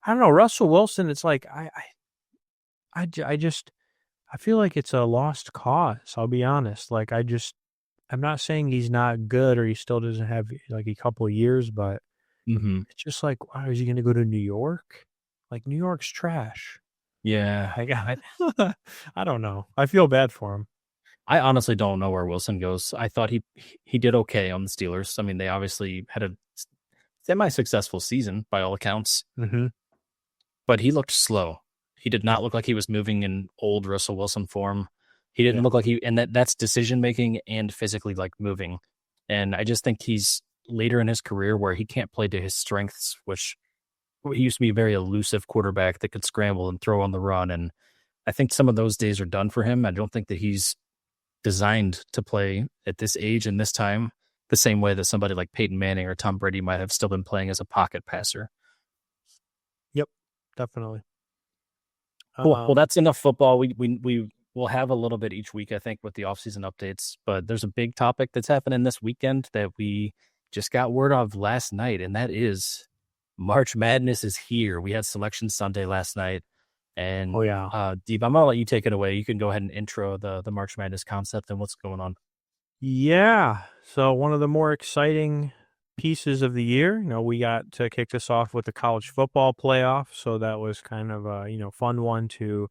I don't know, Russell Wilson. It's like I just I feel like it's a lost cause. I'll be honest. Like I'm not saying he's not good or he still doesn't have like a couple of years, but Hmm. it's just like, wow, is he going to go to New York? Like New York's trash. Yeah. I got I don't know. I feel bad for him. I honestly don't know where Wilson goes. I thought he did okay on the Steelers. I mean, they obviously had a semi-successful season by all accounts, Mhm. but he looked slow. He did Yeah. not look like he was moving in old Russell Wilson form. He didn't Yeah. look like and that's decision making and physically like moving. And I just think he's later in his career where he can't play to his strengths, which he used to be a very elusive quarterback that could scramble and throw on the run. And I think some of those days are done for him. I don't think that he's designed to play at this age and this time the same way that somebody like Peyton Manning or Tom Brady might have still been playing as a pocket passer. Yep. Definitely. Cool. Well, Um, that's enough football. We will have a little bit each week, I think, with the offseason updates. But there's a big topic that's happening this weekend that we just got word of last night, and that is March Madness is here. We had Selection Sunday last night, and oh yeah. Deep, I'm gonna let you take it away. You can go ahead and intro the March Madness concept and what's going on. Yeah. So one of the more exciting pieces of the year, we got to kick this off with the college football playoff. So that was kind of a, fun one to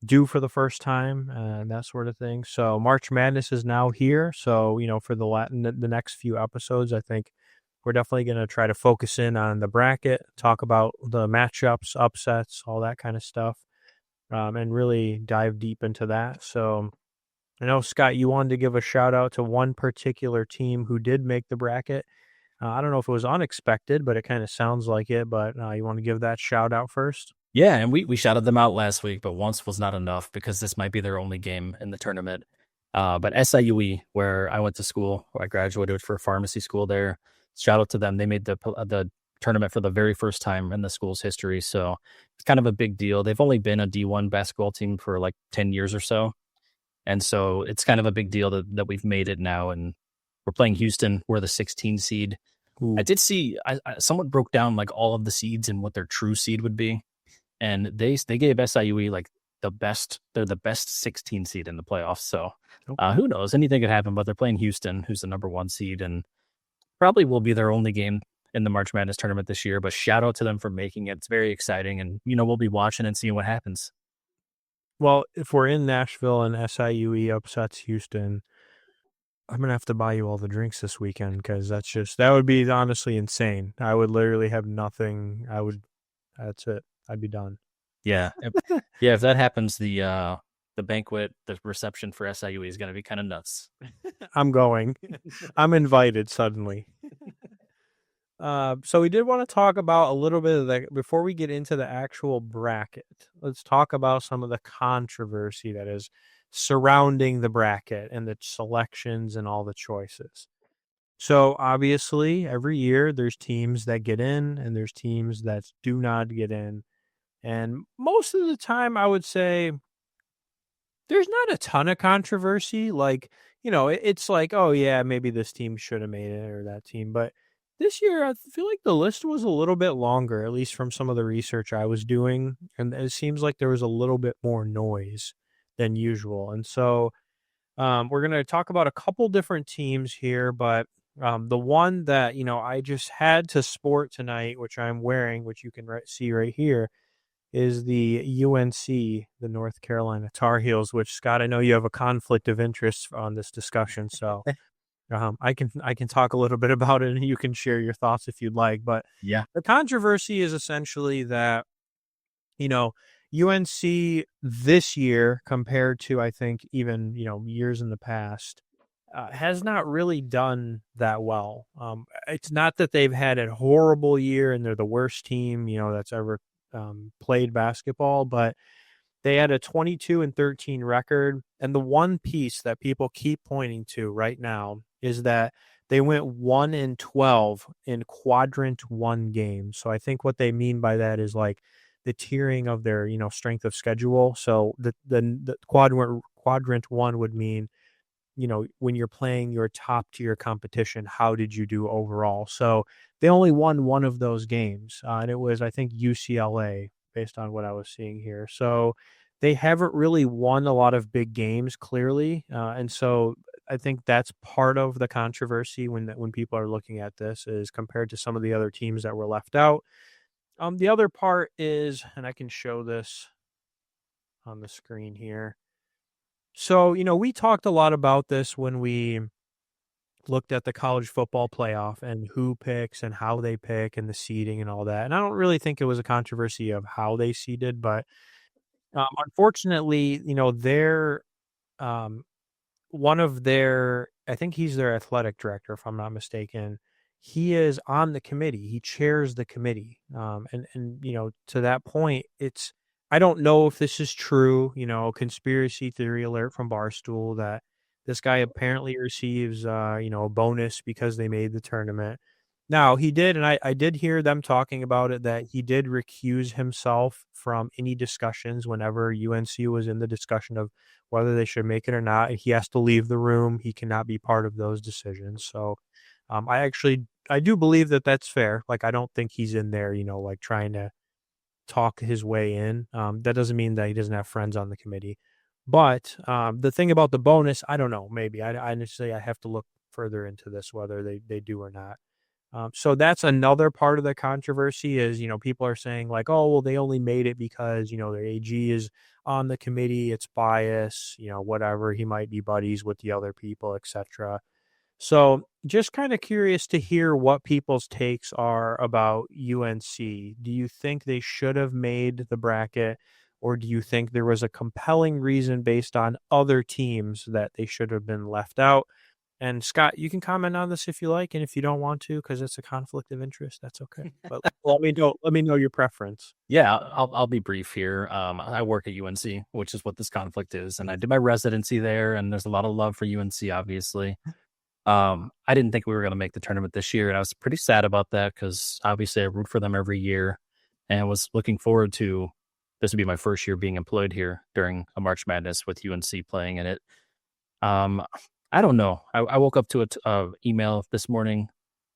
do for the first time and that sort of thing. So March Madness is now here. So, for the next few episodes, I think we're definitely going to try to focus in on the bracket, talk about the matchups, upsets, all that kind of stuff, and really dive deep into that. So I know, Scott, you wanted to give a shout out to one particular team who did make the bracket. I don't know if it was unexpected, but it kind of sounds like it. But you want to give that shout out first? Yeah, and we shouted them out last week, but once was not enough because this might be their only game in the tournament. But SIUE, where I went to school, where I graduated for pharmacy school there, shout out to them. They made the tournament for the very first time in the school's history, so it's kind of a big deal. They've only been a D1 basketball team for like 10 years or so, and so it's kind of a big deal that we've made it now. And we're playing Houston. We're the 16 seed. I Ooh. did see someone broke down like all of the seeds and what their true seed would be, and they gave SIUE like the best. They're the best 16 seed in the playoffs. So Okay. who knows? Anything could happen. But they're playing Houston, who's the number 1 seed, and probably will be their only game in the March Madness tournament this year. But shout out to them for making it. It's very exciting, and we'll be watching and seeing what happens. Well, if we're in Nashville and SIUE upsets Houston, I'm gonna have to buy you all the drinks this weekend because that would be honestly insane. I would literally have nothing. That's it. I'd be done. Yeah, yeah. If that happens, the banquet, the reception for SIUE is going to be kind of nuts. I'm going. I'm invited suddenly. So we did want to talk about a little bit of that before we get into the actual bracket. Let's talk about some of the controversy that is surrounding the bracket and the selections and all the choices. So obviously, every year there's teams that get in and there's teams that do not get in. And most of the time, I would say there's not a ton of controversy. Like, it's like, oh, yeah, maybe this team should have made it or that team. But this year, I feel like the list was a little bit longer, at least from some of the research I was doing. And it seems like there was a little bit more noise than usual. And so we're going to talk about a couple different teams here. But the one that, I just had to sport tonight, which I'm wearing, which you can see right here, is the UNC, the North Carolina Tar Heels, which, Scott, I know you have a conflict of interest on this discussion, so I can talk a little bit about it, and you can share your thoughts if you'd like. But Yeah. the controversy is essentially that UNC this year compared to, I think, even years in the past, has not really done that well. It's not that they've had a horrible year and they're the worst team that's ever played basketball, but they had a 22-13 record. And the one piece that people keep pointing to right now is that they went 1-12 in quadrant 1 games. So I think what they mean by that is like the tiering of their, strength of schedule. So the quadrant one would mean, when you're playing your top tier competition, how did you do overall? So they only won one of those games, and it was, I think, UCLA, based on what I was seeing here. So they haven't really won a lot of big games, clearly, and so I think that's part of the controversy when people are looking at this, is compared to some of the other teams that were left out. The other part is, and I can show this on the screen here. So, we talked a lot about this when we looked at the college football playoff and who picks and how they pick and the seeding and all that. And I don't really think it was a controversy of how they seeded, but unfortunately, um, one of their, I think he's their athletic director, if I'm not mistaken. He is on the committee. He chairs the committee. And to that point, I don't know if this is true, conspiracy theory alert from Barstool, that this guy apparently receives, a bonus because they made the tournament. Now, he did, and I did hear them talking about it, that he did recuse himself from any discussions whenever UNC was in the discussion of whether they should make it or not. He has to leave the room. He cannot be part of those decisions. So I do believe that that's fair. Like, I don't think he's in there, like trying to talk his way in. That doesn't mean that he doesn't have friends on the committee. But the thing about the bonus, I don't know. Maybe I honestly, I have to look further into this, whether they do or not. So that's another part of the controversy is, people are saying like, oh, well, they only made it because, their AG is on the committee. It's bias, whatever. He might be buddies with the other people, etc. So just kind of curious to hear what people's takes are about UNC. Do you think they should have made the bracket, or do you think there was a compelling reason based on other teams that they should have been left out? And Scott, you can comment on this if you like, and if you don't want to, because it's a conflict of interest, that's okay. But let me know. Let me know your preference. Yeah, I'll be brief here. I work at UNC, which is what this conflict is, and I did my residency there. And there's a lot of love for UNC, obviously. I didn't think we were going to make the tournament this year, and I was pretty sad about that because obviously I root for them every year, and was looking forward to this would be my first year being employed here during a March Madness with UNC playing in it. I don't know. I woke up to a email this morning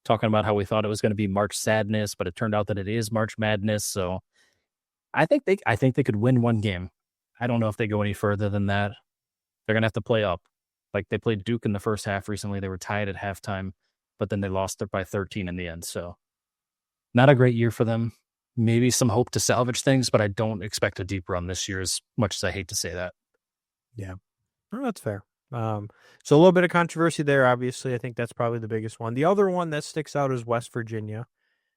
talking about how we thought it was going to be March Sadness, but it turned out that it is March Madness. So I think they could win one game. I don't know if they go any further than that. They're gonna have to play up. Like, they played Duke in the first half recently. They were tied at halftime, but then they lost it by 13 in the end. So not a great year for them. Maybe some hope to salvage things, but I don't expect a deep run this year, as much as I hate to say that. Yeah, well, that's fair. So a little bit of controversy there. Obviously, I think that's probably the biggest one. The other one that sticks out is West Virginia.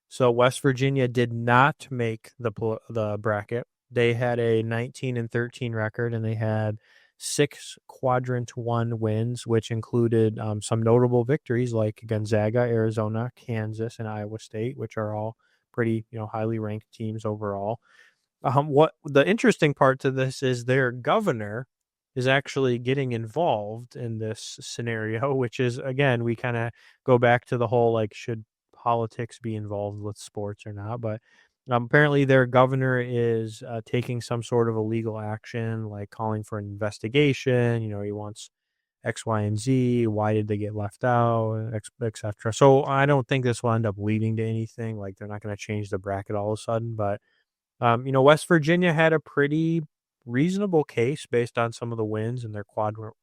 So West Virginia did not make the bracket. They had a 19-13 record, and they had 6 quadrant one wins, which included some notable victories like Gonzaga, Arizona, Kansas, and Iowa State, which are all pretty, highly ranked teams overall. What the interesting part to this is, their governor is actually getting involved in this scenario, which is, again, we kind of go back to the whole, like, should politics be involved with sports or not? But apparently their governor is taking some sort of illegal action, like calling for an investigation. He wants X, Y, and Z. Why did they get left out, etc. So I don't think this will end up leading to anything. Like, they're not going to change the bracket all of a sudden. But West Virginia had a pretty reasonable case based on some of the wins in their quadrant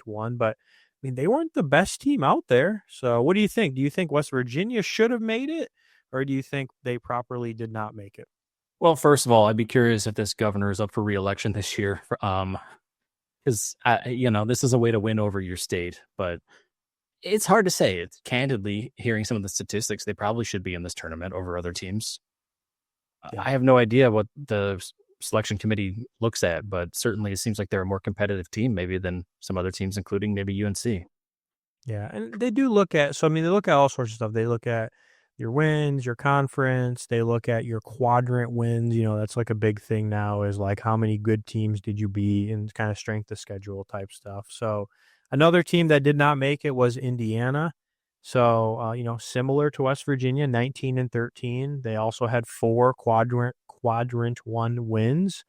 one, but I mean, they weren't the best team out there. So what do you think? Do you think West Virginia should have made it, or do you think they properly did not make it? Well, first of all, I'd be curious if this governor is up for re-election this year. Because this is a way to win over your state, but it's hard to say. It's candidly, hearing some of the statistics, they probably should be in this tournament over other teams. Yeah. I have no idea what the selection committee looks at, but certainly it seems like they're a more competitive team maybe than some other teams, including maybe UNC. Yeah, and they do look at, they look at all sorts of stuff. They look at your wins, your conference, they look at your quadrant wins. That's like a big thing now, is like how many good teams did you beat, and kind of strength of schedule type stuff. So another team that did not make it was Indiana. So, similar to West Virginia, 19-13. They also had 4 quadrant one wins.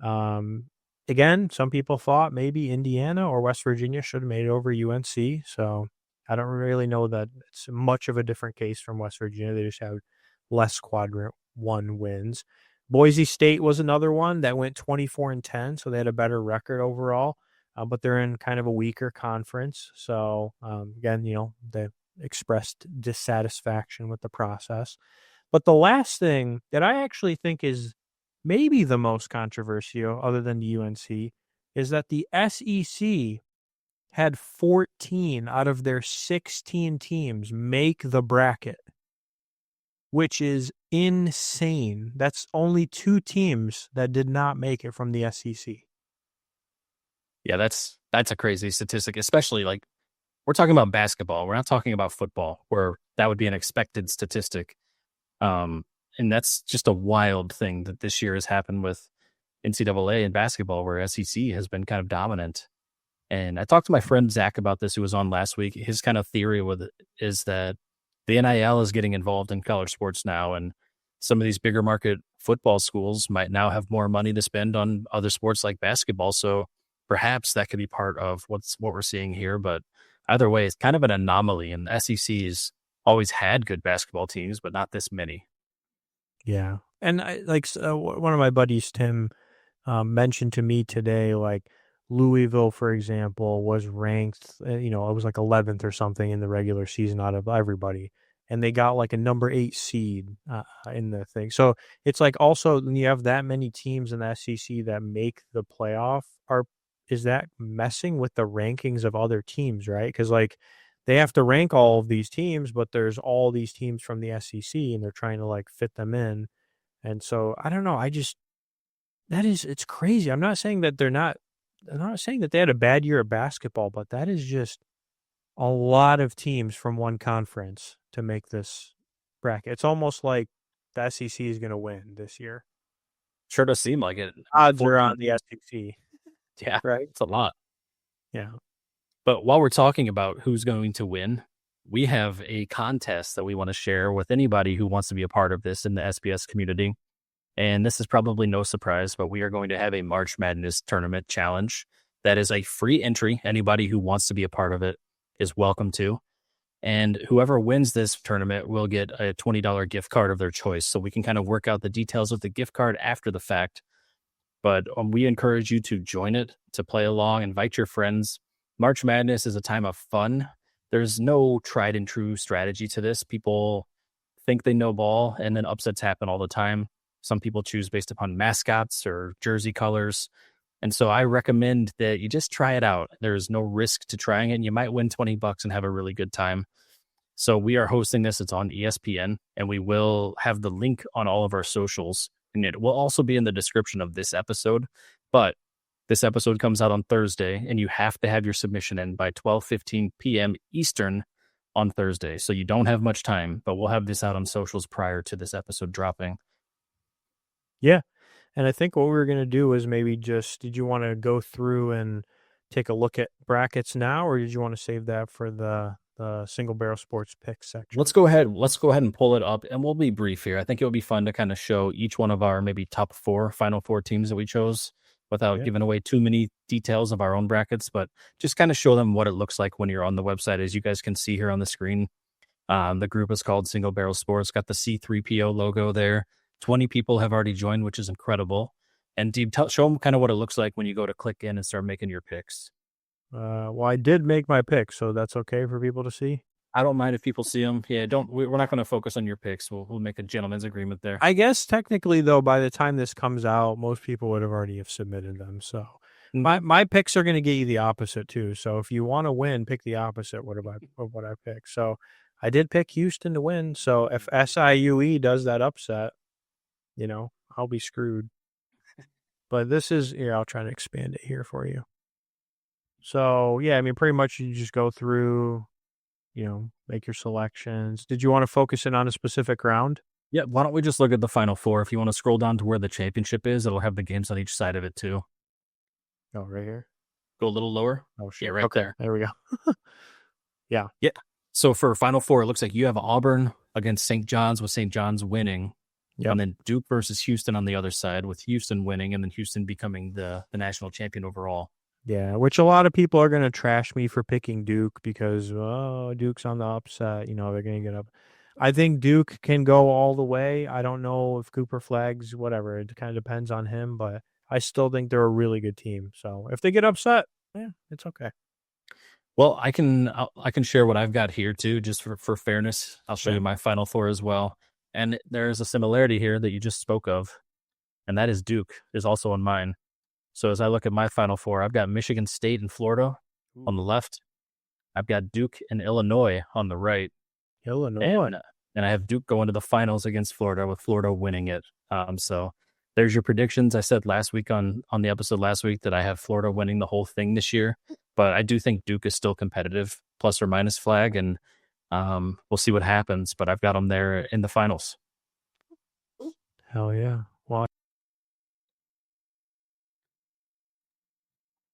Again, some people thought maybe Indiana or West Virginia should have made it over UNC. So I don't really know that it's much of a different case from West Virginia. They just have less quadrant one wins. Boise State was another one that went 24-10, so they had a better record overall, but they're in kind of a weaker conference. So again, they expressed dissatisfaction with the process. But the last thing that I actually think is maybe the most controversial, other than the UNC, is that the SEC had 14 out of their 16 teams make the bracket, which is insane. That's only 2 teams that did not make it from the SEC. Yeah, that's a crazy statistic, especially like we're talking about basketball. We're not talking about football, where that would be an expected statistic. And that's just a wild thing that this year has happened with NCAA and basketball, where SEC has been kind of dominant. And I talked to my friend Zach about this, who was on last week. His kind of theory with it is that the NIL is getting involved in college sports now, and some of these bigger market football schools might now have more money to spend on other sports like basketball. So perhaps that could be part of what we're seeing here. But either way, it's kind of an anomaly, and the SEC's always had good basketball teams, but not this many. Yeah. And one of my buddies, Tim, mentioned to me today, like Louisville, for example, was ranked, it was like 11th or something in the regular season out of everybody. And they got like a number 8 seed in the thing. So it's like also when you have that many teams in the SEC that make the playoff, is that messing with the rankings of other teams, right? Because like they have to rank all of these teams, but there's all these teams from the SEC and they're trying to like fit them in. And so I don't know. It's crazy. I'm not saying that they had a bad year of basketball, but that is just a lot of teams from one conference to make this bracket. It's almost like the SEC is going to win this year. Sure does seem like it. Odds are on the SEC. Yeah, right. It's a lot. Yeah. But while we're talking about who's going to win, we have a contest that we want to share with anybody who wants to be a part of this in the SPS community. And this is probably no surprise, but we are going to have a March Madness tournament challenge that is a free entry. Anybody who wants to be a part of it is welcome to. And whoever wins this tournament will get a $20 gift card of their choice. So we can kind of work out the details of the gift card after the fact. But we encourage you to join it, to play along, invite your friends. March Madness is a time of fun. There's no tried and true strategy to this. People think they know ball, and then upsets happen all the time. Some people choose based upon mascots or jersey colors. And so I recommend that you just try it out. There's no risk to trying it, and you might win $20 and have a really good time. So we are hosting this. It's on ESPN, and we will have the link on all of our socials. And it will also be in the description of this episode. But this episode comes out on Thursday, and you have to have your submission in by 12:15 p.m. Eastern on Thursday. So you don't have much time, but we'll have this out on socials prior to this episode dropping. Yeah. And I think what we were going to do is maybe did you want to go through and take a look at brackets now, or did you want to save that for the Single Barrel Sports Pick section? Let's go ahead and pull it up, and we'll be brief here. I think it would be fun to kind of show each one of our maybe top final four teams that we chose without giving away too many details of our own brackets, but just kind of show them what it looks like when you're on the website. As you guys can see here on the screen, the group is called Single Barrel Sports, got the C3PO logo there. 20 people have already joined, which is incredible. And Deeb, show them kind of what it looks like when you go to click in and start making your picks. Well, I did make my picks, so that's okay for people to see. I don't mind if people see them. Yeah, we're not going to focus on your picks. We'll make a gentleman's agreement there. I guess technically, though, by the time this comes out, most people would have already submitted them. So my picks are going to get you the opposite too. So if you want to win, pick the opposite of what I picked. So I did pick Houston to win. So if SIUE does that upset, I'll be screwed. But this is I'll try to expand it here for you. So yeah, I mean, pretty much you just go through, make your selections. Did you want to focus in on a specific round? Yeah, why don't we just look at the Final Four? If you want to scroll down to where the championship is, it'll have the games on each side of it too. Oh, right here? Go a little lower. Oh, shit. Yeah, right there. There we go. Yeah. So for Final Four, it looks like you have Auburn against St. John's, with St. John's winning. Yep. And then Duke versus Houston on the other side, with Houston winning and then Houston becoming the national champion overall. Yeah, which a lot of people are going to trash me for picking Duke because, Duke's on the upset. They're going to get up. I think Duke can go all the way. I don't know if Cooper Flags, whatever. It kind of depends on him, but I still think they're a really good team. So if they get upset, it's okay. Well, I can share what I've got here too, just for fairness. I'll show you my Final Four as well. And there's a similarity here that you just spoke of, and that is Duke is also on mine. So as I look at my Final Four, I've got Michigan State and Florida on the left. I've got Duke and Illinois on the right. Illinois. And I have Duke going to the finals against Florida, with Florida winning it. So there's your predictions. I said last week on the episode last week that I have Florida winning the whole thing this year. But I do think Duke is still competitive, plus or minus flag, and we'll see what happens. But I've got them there in the finals. Hell yeah. Well,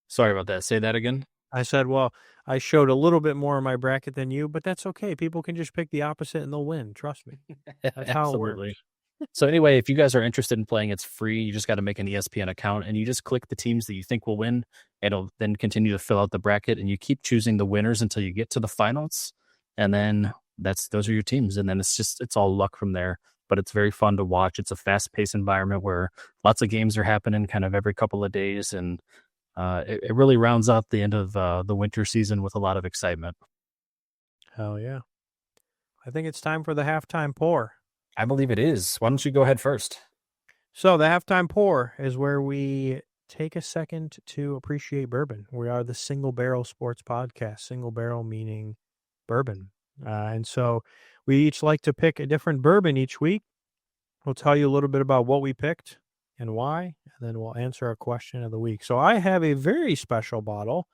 sorry about that. Say that again. I said, well, I showed a little bit more in my bracket than you, but that's okay. People can just pick the opposite and they'll win. Trust me. That's how it works. So anyway, if you guys are interested in playing, it's free. You just got to make an ESPN account and you just click the teams that you think will win. It'll then continue to fill out the bracket and you keep choosing the winners until you get to the finals. And then those are your teams. And then it's all luck from there. But it's very fun to watch. It's a fast-paced environment where lots of games are happening kind of every couple of days. And it really rounds out the end of the winter season with a lot of excitement. Hell yeah. I think it's time for the halftime pour. I believe it is. Why don't you go ahead first? So the halftime pour is where we take a second to appreciate bourbon. We are the Single Barrel Sports Podcast. Single barrel meaning bourbon. And so we each like to pick a different bourbon each week. We'll tell you a little bit about what we picked and why, and then we'll answer a question of the week. So I have a very special bottle,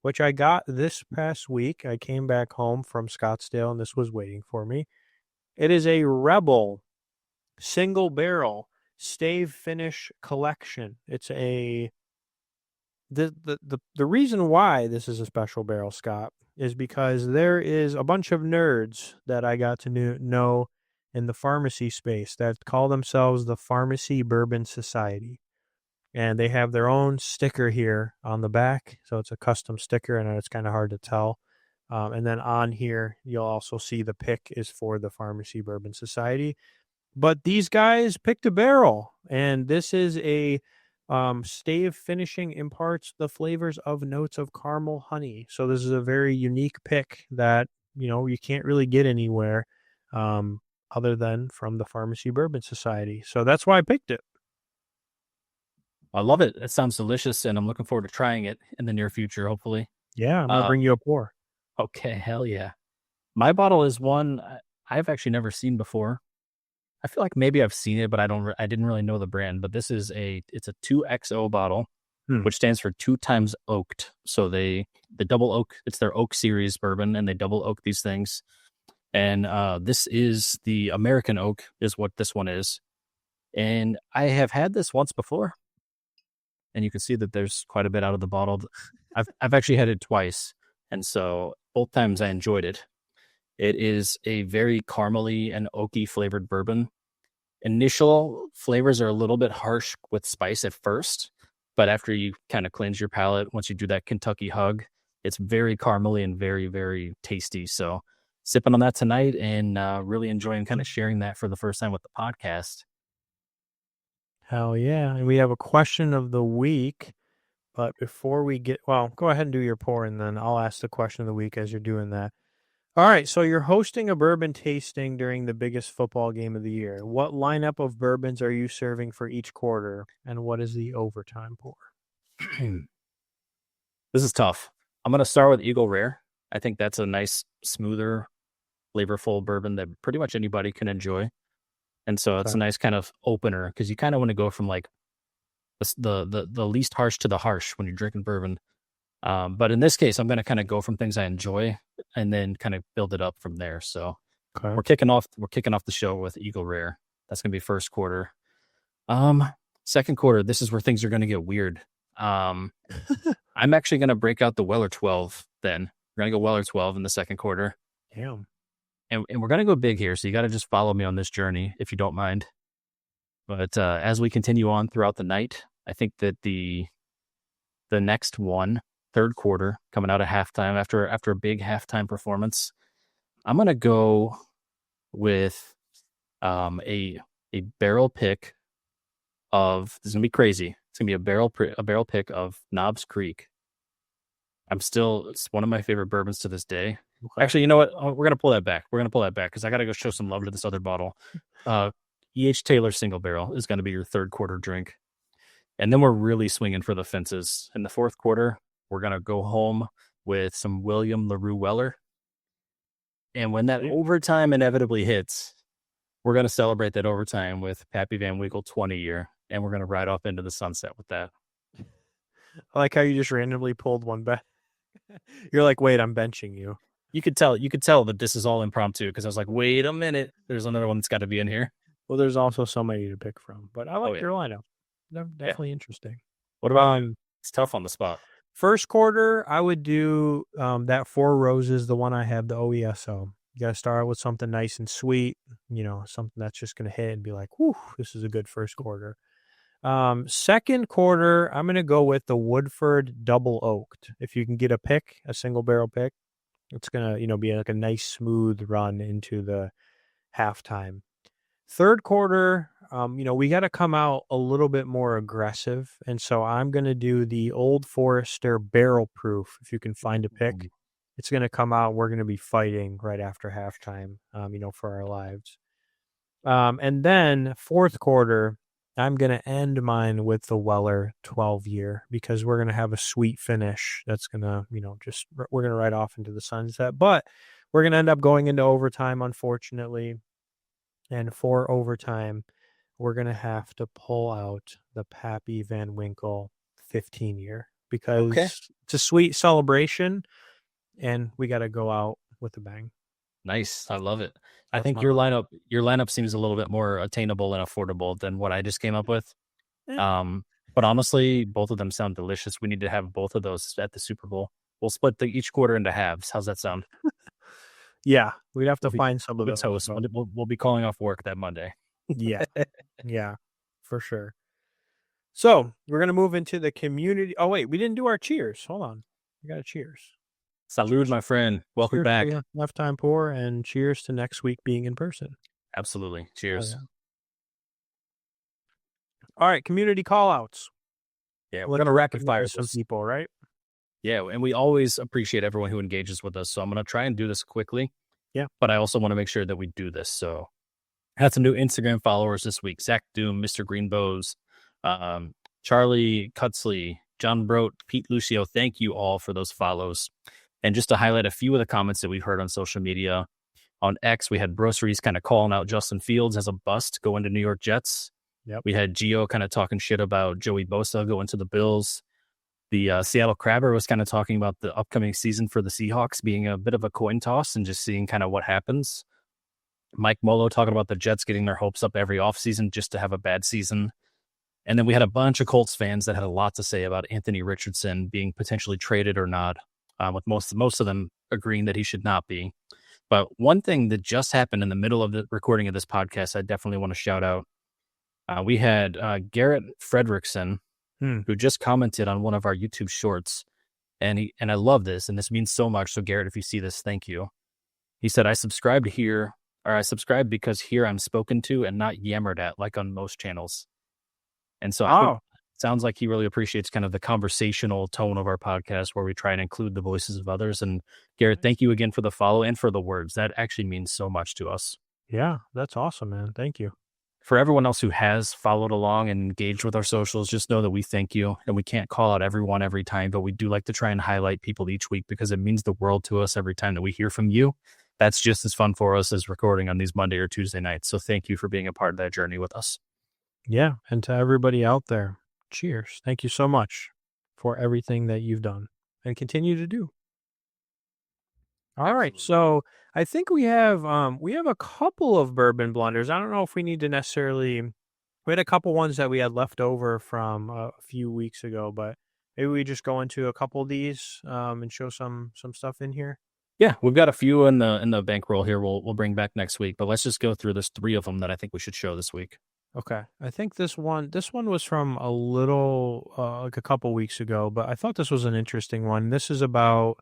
which I got this past week. I came back home from Scottsdale, and this was waiting for me. It is a Rebel Single Barrel Stave Finish Collection. It's the reason why this is a special barrel, Scott, is because there is a bunch of nerds that I got to know in the pharmacy space that call themselves the Pharmacy Bourbon Society. And they have their own sticker here on the back. So it's a custom sticker, and it's kind of hard to tell. And then on here, you'll also see the pick is for the Pharmacy Bourbon Society. But these guys picked a barrel, and this is a stave finishing, imparts the flavors of notes of caramel honey. So this is a very unique pick that, you can't really get anywhere other than from the Pharmacy Bourbon Society. So that's why I picked it. I love it. It sounds delicious, and I'm looking forward to trying it in the near future, hopefully. Yeah, I'm going to bring you a pour. Okay, hell yeah. My bottle is one I've actually never seen before. I feel like maybe I've seen it, but I didn't really know the brand. But it's a 2XO bottle, which stands for 2 times oaked. So the double oak, it's their oak series bourbon, and they double oak these things. And this is the American oak is what this one is. And I have had this once before, and you can see that there's quite a bit out of the bottle. I've actually had it twice, and so both times I enjoyed it. It is a very caramely and oaky flavored bourbon. Initial flavors are a little bit harsh with spice at first, but after you kind of cleanse your palate, once you do that Kentucky hug, it's very caramely and very, very tasty. So sipping on that tonight and really enjoying kind of sharing that for the first time with the podcast. Hell yeah. And we have a question of the week. But before we go ahead and do your pour, and then I'll ask the question of the week as you're doing that. All right, so you're hosting a bourbon tasting during the biggest football game of the year. What lineup of bourbons are you serving for each quarter, and what is the overtime pour? This is tough. I'm going to start with Eagle Rare. I think that's a nice, smoother, flavorful bourbon that pretty much anybody can enjoy. And so it's a nice kind of opener, because you kind of want to go from like the least harsh to the harsh when you're drinking bourbon. But in this case, I'm going to kind of go from things I enjoy and then kind of build it up from there. So we're kicking off the show with Eagle Rare. That's going to be first quarter. Second quarter, this is where things are going to get weird. I'm actually going to break out the Weller 12 then. We're going to go Weller 12 in the second quarter. Damn. And we're going to go big here. So you got to just follow me on this journey if you don't mind. But as we continue on throughout the night, I think that the next one, third quarter, coming out of halftime after a big halftime performance, I'm gonna go with a barrel pick of, this is gonna be crazy. It's gonna be a barrel pick of Knobs Creek. It's one of my favorite bourbons to this day. Okay. Actually, you know what? We're gonna pull that back. Because I gotta go show some love to this other bottle. E.H. Taylor Single Barrel is gonna be your third quarter drink, and then we're really swinging for the fences in the fourth quarter. We're gonna go home with some William LaRue Weller, and when that overtime inevitably hits, we're gonna celebrate that overtime with Pappy Van Winkle 20 year, and we're gonna ride off into the sunset with that. I like how you just randomly pulled one back. You're like, wait, I'm benching you. You could tell that this is all impromptu because I was like, wait a minute, there's another one that's got to be in here. Well, there's also so many to pick from, but I like your lineup. They're definitely interesting. What about it's tough on the spot. First quarter, I would do that Four Roses, the one I have, the OESO. You got to start with something nice and sweet, something that's just going to hit and be like, whew, this is a good first quarter. Second quarter, I'm going to go with the Woodford Double Oaked. If you can get a single barrel pick, it's going to, be like a nice smooth run into the halftime. Third quarter, we got to come out a little bit more aggressive. And so I'm going to do the Old Forester Barrel Proof. If you can find a pick, it's going to come out. We're going to be fighting right after halftime, for our lives. And then fourth quarter, I'm going to end mine with the Weller 12 year because we're going to have a sweet finish. That's going to, we're going to ride off into the sunset, but we're going to end up going into overtime, unfortunately. And for overtime, we're going to have to pull out the Pappy Van Winkle 15 year because it's a sweet celebration and we got to go out with a bang. Nice. I love it. I think your lineup seems a little bit more attainable and affordable than what I just came up with. But honestly, both of them sound delicious. We need to have both of those at the Super Bowl. We'll split each quarter into halves. How's that sound? Yeah, we'd have to find some of those. We'll be calling off work that Monday. Yeah, yeah, for sure. So we're going to move into the community. Oh, wait, we didn't do our cheers. Hold on. We got a cheers. Salud, my friend. Welcome back. Left Time Pour, and cheers to next week being in person. Absolutely. Cheers. Oh, yeah. All right, community call-outs. Yeah, we're going to rapid fire some people, right? Yeah, and we always appreciate everyone who engages with us. So I'm going to try and do this quickly. Yeah. But I also want to make sure that we do this. So I had some new Instagram followers this week. Zach Doom, Mr. Greenbows, Charlie Cutsley, John Brote, Pete Lucio. Thank you all for those follows. And just to highlight a few of the comments that we've heard on social media, on X, we had Groceries kind of calling out Justin Fields as a bust going to New York Jets. Yep. We had Gio kind of talking shit about Joey Bosa going to the Bills. The Seattle Crabber was kind of talking about the upcoming season for the Seahawks being a bit of a coin toss and just seeing kind of what happens. Mike Molo talking about the Jets getting their hopes up every offseason just to have a bad season. And then we had a bunch of Colts fans that had a lot to say about Anthony Richardson being potentially traded or not, with most of them agreeing that he should not be. But one thing that just happened in the middle of the recording of this podcast, I definitely want to shout out. We had Garrett Fredrickson, who just commented on one of our YouTube shorts. And I love this, and this means so much. So Garrett, if you see this, thank you. He said, I subscribed because here I'm spoken to and not yammered at like on most channels. And so it sounds like he really appreciates kind of the conversational tone of our podcast where we try and include the voices of others. And Garrett, thank you again for the follow and for the words. That actually means so much to us. Yeah, that's awesome, man. Thank you. For everyone else who has followed along and engaged with our socials, just know that we thank you. And we can't call out everyone every time, but we do like to try and highlight people each week because it means the world to us every time that we hear from you. That's just as fun for us as recording on these Monday or Tuesday nights. So thank you for being a part of that journey with us. Yeah. And to everybody out there, cheers. Thank you so much for everything that you've done and continue to do. All right. So I think we have a couple of bourbon blenders. I don't know if we need to necessarily, we had a couple ones that we had left over from a few weeks ago, but maybe we just go into a couple of these and show some stuff in here. Yeah, we've got a few in the bankroll here. We'll bring back next week, but let's just go through. There's 3 of them that I think we should show this week. Okay. I think this one was from a little like a couple weeks ago, but I thought this was an interesting one. This is about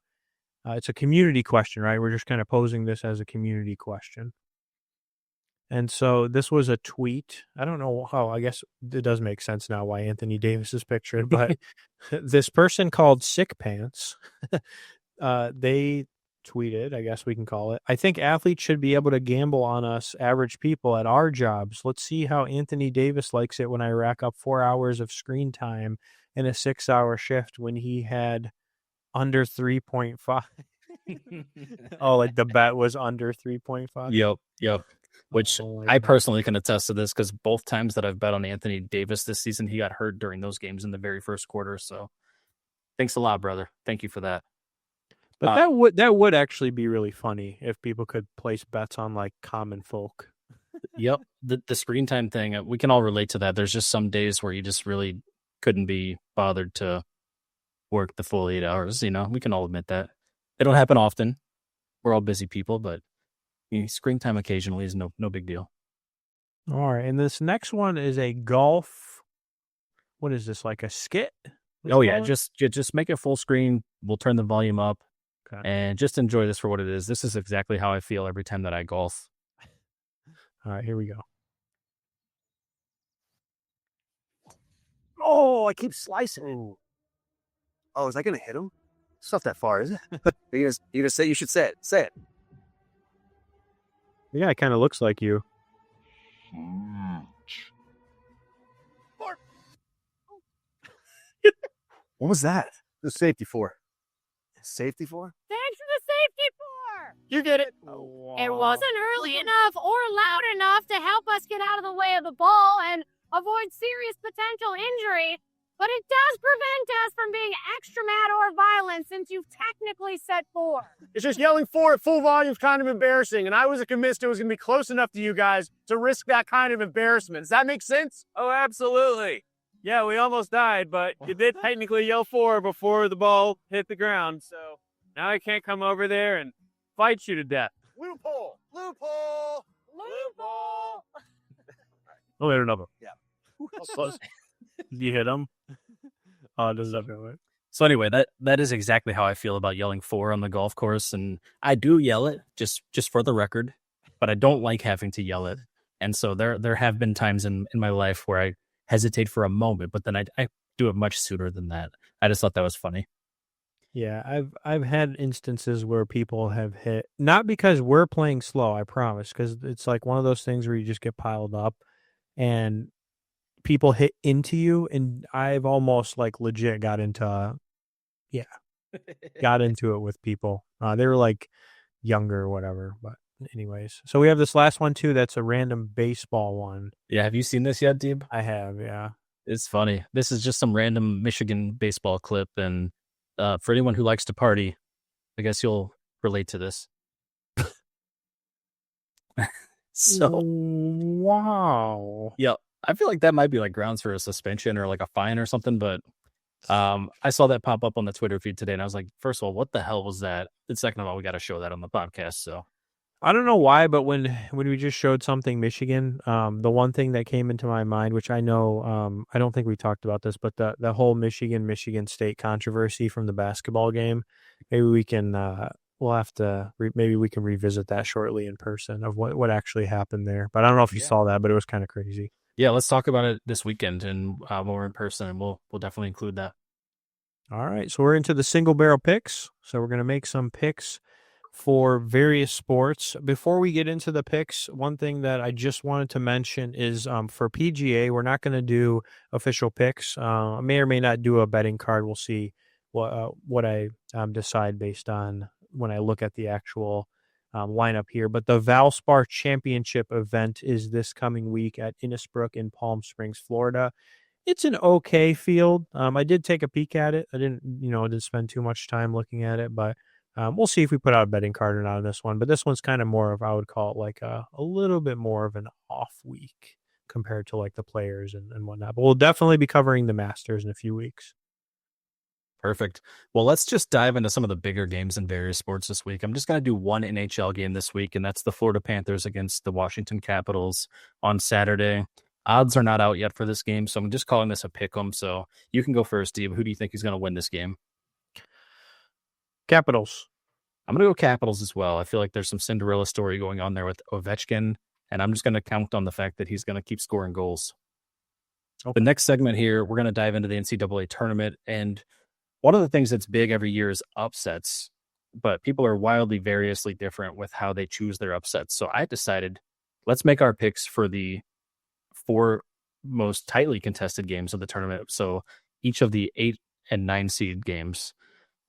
it's a community question, right? We're just kind of posing this as a community question. And so this was a tweet. I don't know how, I guess it does make sense now why Anthony Davis is pictured, but this person called Sick Pants, they tweeted, I guess we can call it, I think athletes should be able to gamble on us average people at our jobs. Let's see how Anthony Davis likes it when I rack up 4 hours of screen time in a 6 hour shift when he had under 3.5. Oh, like the bet was under 3.5. Yep. Which Oh my I God. personally can attest to this because both times that I've bet on Anthony Davis this season, he got hurt during those games in the very first quarter. So thanks a lot, brother. Thank you for that. But that would actually be really funny if people could place bets on like common folk. Yep. The screen time thing, we can all relate to that. There's just some days where you just really couldn't be bothered to work the full 8 hours. We can all admit that. It don't happen often. We're all busy people, but screen time occasionally is no big deal. All right, and this next one is a golf. What is this, like a skit? Oh yeah, just make it full screen. We'll turn the volume up, Okay. and just enjoy this for what it is. This is exactly how I feel every time that I golf. All right, here we go. Oh, I keep slicing it. Oh, is that gonna hit him? It's not that far, is it? you gonna say? You should say it. Say it. Yeah, it kind of looks like you. What was that? The safety for? Safety for? Thanks for the safety for. You get it. It wasn't early enough or loud enough to help us get out of the way of the ball and avoid serious potential injury, but it does prevent us from being extra mad or violent since you've technically said 4. It's just yelling 4 at full volume is kind of embarrassing, and I wasn't convinced it was going to be close enough to you guys to risk that kind of embarrassment. Does that make sense? Oh, absolutely. Yeah, we almost died, but you did technically yell 4 before the ball hit the ground, so now I can't come over there and fight you to death. Loophole! Loophole! Loophole! Oh, hit another. Yeah. You hit him. Oh, does that feel right? So anyway, that is exactly how I feel about yelling 4 on the golf course, and I do yell it just for the record, but I don't like having to yell it. And so there have been times in my life where I hesitate for a moment, but then I do it much sooner than that. I just thought that was funny. Yeah, I've had instances where people have hit, not because we're playing slow, I promise, because it's like one of those things where you just get piled up and people hit into you, and I've almost like legit got into it with people. They were like younger or whatever, but anyways. So we have this last one too. That's a random baseball one. Yeah, have you seen this yet, Deeb? I have, yeah. It's funny. This is just some random Michigan baseball clip, and for anyone who likes to party, I guess you'll relate to this. So, wow. yeah, I feel like that might be like grounds for a suspension or like a fine or something, but I saw that pop up on the Twitter feed today, and I was like, first of all, what the hell was that? And second of all, we got to show that on the podcast. So I don't know why, but when we just showed something Michigan, the one thing that came into my mind, which I know, I don't think we talked about this, but the whole Michigan State controversy from the basketball game, maybe we can we'll have to maybe we can revisit that shortly in person of what actually happened there. But I don't know if you saw that, but it was kind of crazy. yeah, let's talk about it this weekend and when we're in person, and we'll definitely include that. All right, so we're into the single barrel picks. So we're going to make some picks for various sports. Before we get into the picks, one thing that I just wanted to mention is for PGA, we're not going to do official picks. I may or may not do a betting card. We'll see what I decide based on when I look at the actual lineup here. But the Valspar Championship event is this coming week at Innisbrook in Palm Springs, Florida. It's an okay field. I did take a peek at it. I didn't spend too much time looking at it, but we'll see if we put out a betting card or not on this one. But this one's kind of more of, I would call it like a little bit more of an off week compared to like the Players and whatnot. But we'll definitely be covering the Masters in a few weeks. Perfect. Well, let's just dive into some of the bigger games in various sports this week. I'm just going to do one NHL game this week, and that's the Florida Panthers against the Washington Capitals on Saturday. Odds are not out yet for this game, so I'm just calling this a pick 'em. So you can go first, Steve. Who do you think is going to win this game? Capitals. I'm going to go Capitals as well. I feel like there's some Cinderella story going on there with Ovechkin, and I'm just going to count on the fact that he's going to keep scoring goals. Okay. The next segment here, we're going to dive into the NCAA tournament, and one of the things that's big every year is upsets, but people are wildly variously different with how they choose their upsets. So I decided, let's make our picks for the 4 most tightly contested games of the tournament. So each of the 8 and 9 seed games.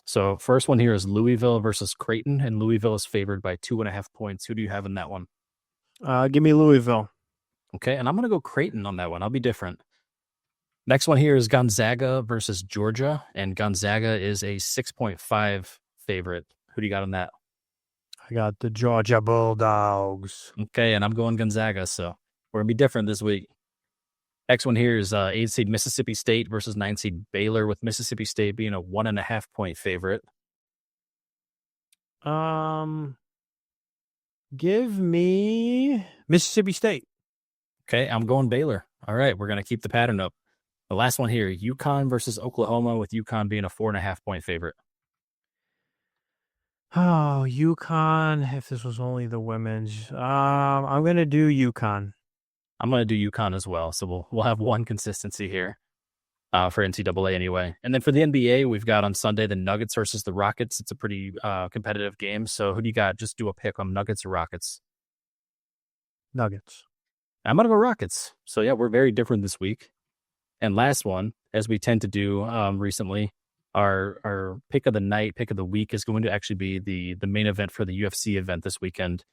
So first one here is Louisville versus Creighton, and Louisville is favored by 2.5 points. Who do you have in that one? Give me Louisville. Okay, and I'm going to go Creighton on that one. I'll be different. Next one here is Gonzaga versus Georgia, and Gonzaga is a 6.5 favorite. Who do you got on that? I got the Georgia Bulldogs. Okay, and I'm going Gonzaga, so we're going to be different this week. Next one here is 8 seed Mississippi State versus 9 seed Baylor, with Mississippi State being a 1.5 point favorite. Give me Mississippi State. Okay, I'm going Baylor. All right, we're going to keep the pattern up. The last one here, UConn versus Oklahoma, with UConn being a 4.5 point favorite. Oh, UConn. If this was only the women's, I'm going to do UConn. I'm going to do UConn as well, so we'll have one consistency here for NCAA anyway. And then for the NBA, we've got on Sunday the Nuggets versus the Rockets. It's a pretty competitive game. So who do you got? Just do a pick on Nuggets or Rockets. Nuggets. I'm going to go Rockets. So yeah, we're very different this week. And last one, as we tend to do recently, our pick of the night, pick of the week is going to actually be the main event for the UFC event this weekend.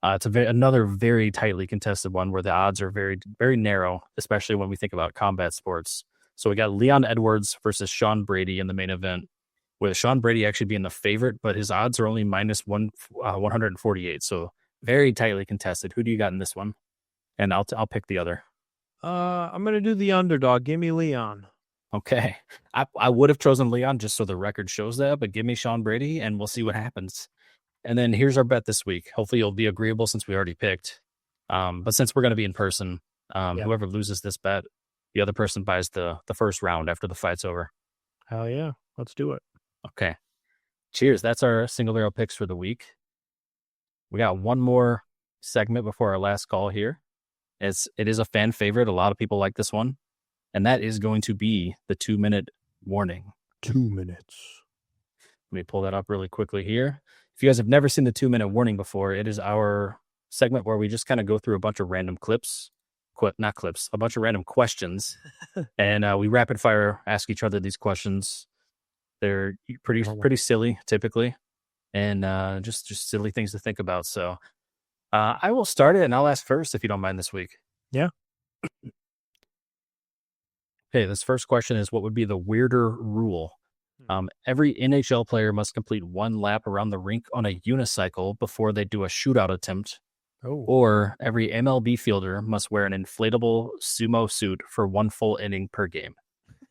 It's another very tightly contested one where the odds are very, very narrow, especially when we think about combat sports. So we got Leon Edwards versus Sean Brady in the main event, with Sean Brady actually being the favorite, but his odds are only minus 148. So very tightly contested. Who do you got in this one? And I'll pick the other. I'm going to do the underdog. Give me Leon. Okay. I would have chosen Leon just so the record shows that, but give me Sean Brady and we'll see what happens. And then here's our bet this week. Hopefully you'll be agreeable since we already picked. But since we're going to be in person, whoever loses this bet, the other person buys the first round after the fight's over. Hell yeah. Let's do it. Okay. Cheers. That's our single arrow picks for the week. We got one more segment before our last call here. It is a fan favorite. A lot of people like this one. And that is going to be the 2-minute warning. 2 minutes. Let me pull that up really quickly here. If you guys have never seen the 2-minute warning before, it is our segment where we just kind of go through a bunch of random a bunch of random questions. And we rapid fire ask each other these questions. They're pretty silly typically. And just silly things to think about. So I will start it and I'll ask first if you don't mind this week. Yeah. Okay, this first question is, what would be the weirder rule? Every NHL player must complete 1 lap around the rink on a unicycle before they do a shootout attempt. Oh. Or every MLB fielder must wear an inflatable sumo suit for 1 full inning per game.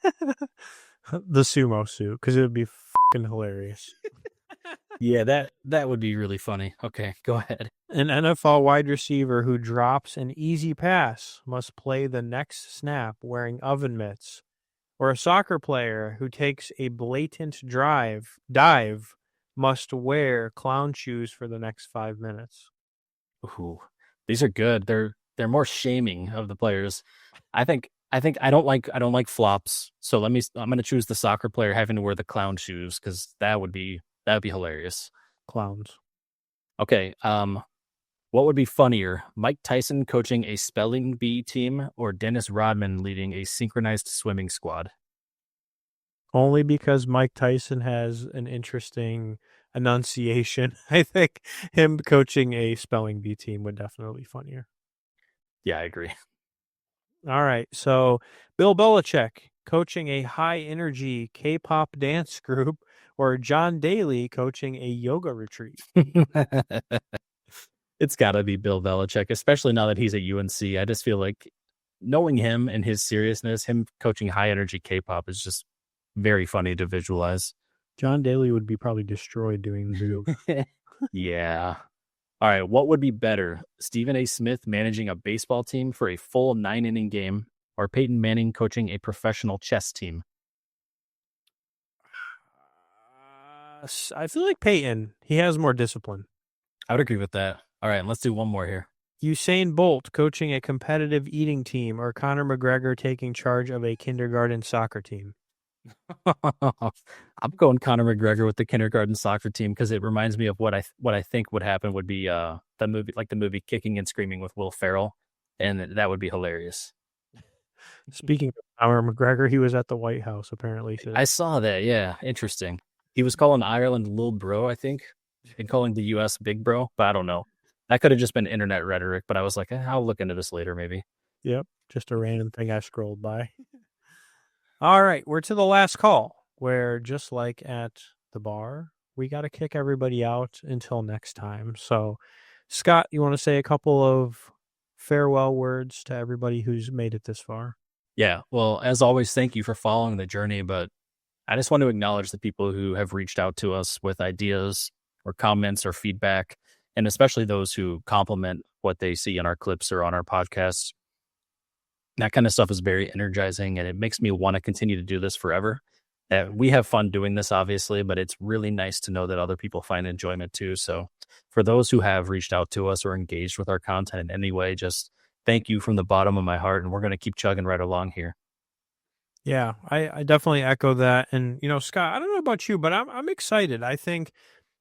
The sumo suit, because it would be fucking hilarious. Yeah, that would be really funny. Okay, go ahead. An NFL wide receiver who drops an easy pass must play the next snap wearing oven mitts. Or a soccer player who takes a blatant dive must wear clown shoes for the next 5 minutes. Ooh, these are good. They're more shaming of the players. I think I don't like flops. So I'm going to choose the soccer player having to wear the clown shoes because that would be hilarious. Clowns. Okay. What would be funnier, Mike Tyson coaching a spelling bee team or Dennis Rodman leading a synchronized swimming squad? Only because Mike Tyson has an interesting enunciation. I think him coaching a spelling bee team would definitely be funnier. Yeah, I agree. All right. So Bill Belichick coaching a high-energy K-pop dance group or John Daly coaching a yoga retreat? It's got to be Bill Belichick, especially now that he's at UNC. I just feel like knowing him and his seriousness, him coaching high-energy K-pop is just very funny to visualize. John Daly would be probably destroyed doing the yoga. Yeah. All right, what would be better? Stephen A. Smith managing a baseball team for a full 9-inning game, or Peyton Manning coaching a professional chess team? I feel like Peyton. He has more discipline. I would agree with that. All right, let's do one more here. Usain Bolt coaching a competitive eating team, or Conor McGregor taking charge of a kindergarten soccer team. I'm going Conor McGregor with the kindergarten soccer team because it reminds me of what I think would happen would be the movie Kicking and Screaming with Will Ferrell, and that would be hilarious. Speaking of Conor McGregor, he was at the White House apparently today. I saw that. Yeah, interesting. He was calling Ireland "Lil Bro," I think, and calling the U.S. "Big Bro," but I don't know. That could have just been internet rhetoric, but I was like, I'll look into this later, maybe. Yep, just a random thing I scrolled by. All right, we're to the last call, where just like at the bar, we got to kick everybody out until next time. So, Scott, you want to say a couple of farewell words to everybody who's made it this far? Yeah, well, as always, thank you for following the journey, but I just want to acknowledge the people who have reached out to us with ideas or comments or feedback, and especially those who compliment what they see in our clips or on our podcasts. That kind of stuff is very energizing, and it makes me want to continue to do this forever. We have fun doing this, obviously, but it's really nice to know that other people find enjoyment too. So for those who have reached out to us or engaged with our content in any way, just thank you from the bottom of my heart, and we're going to keep chugging right along here. Yeah, I definitely echo that. And, Scott, I don't know about you, but I'm excited. I think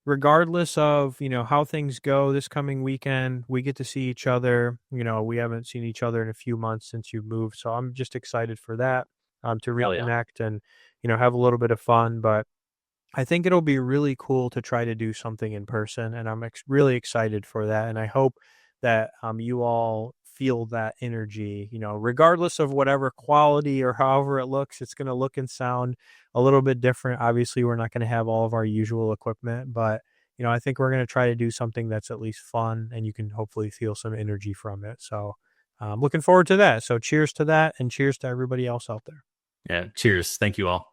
regardless of, how things go this coming weekend, we get to see each other. We haven't seen each other in a few months since you've moved. So I'm just excited for that, to reconnect and, have a little bit of fun. But I think it'll be really cool to try to do something in person. And I'm really excited for that. And I hope that you all feel that energy, regardless of whatever quality or however it looks, it's going to look and sound a little bit different. Obviously, we're not going to have all of our usual equipment, but, I think we're going to try to do something that's at least fun and you can hopefully feel some energy from it. So I'm looking forward to that. So cheers to that and cheers to everybody else out there. Yeah. Cheers. Thank you all.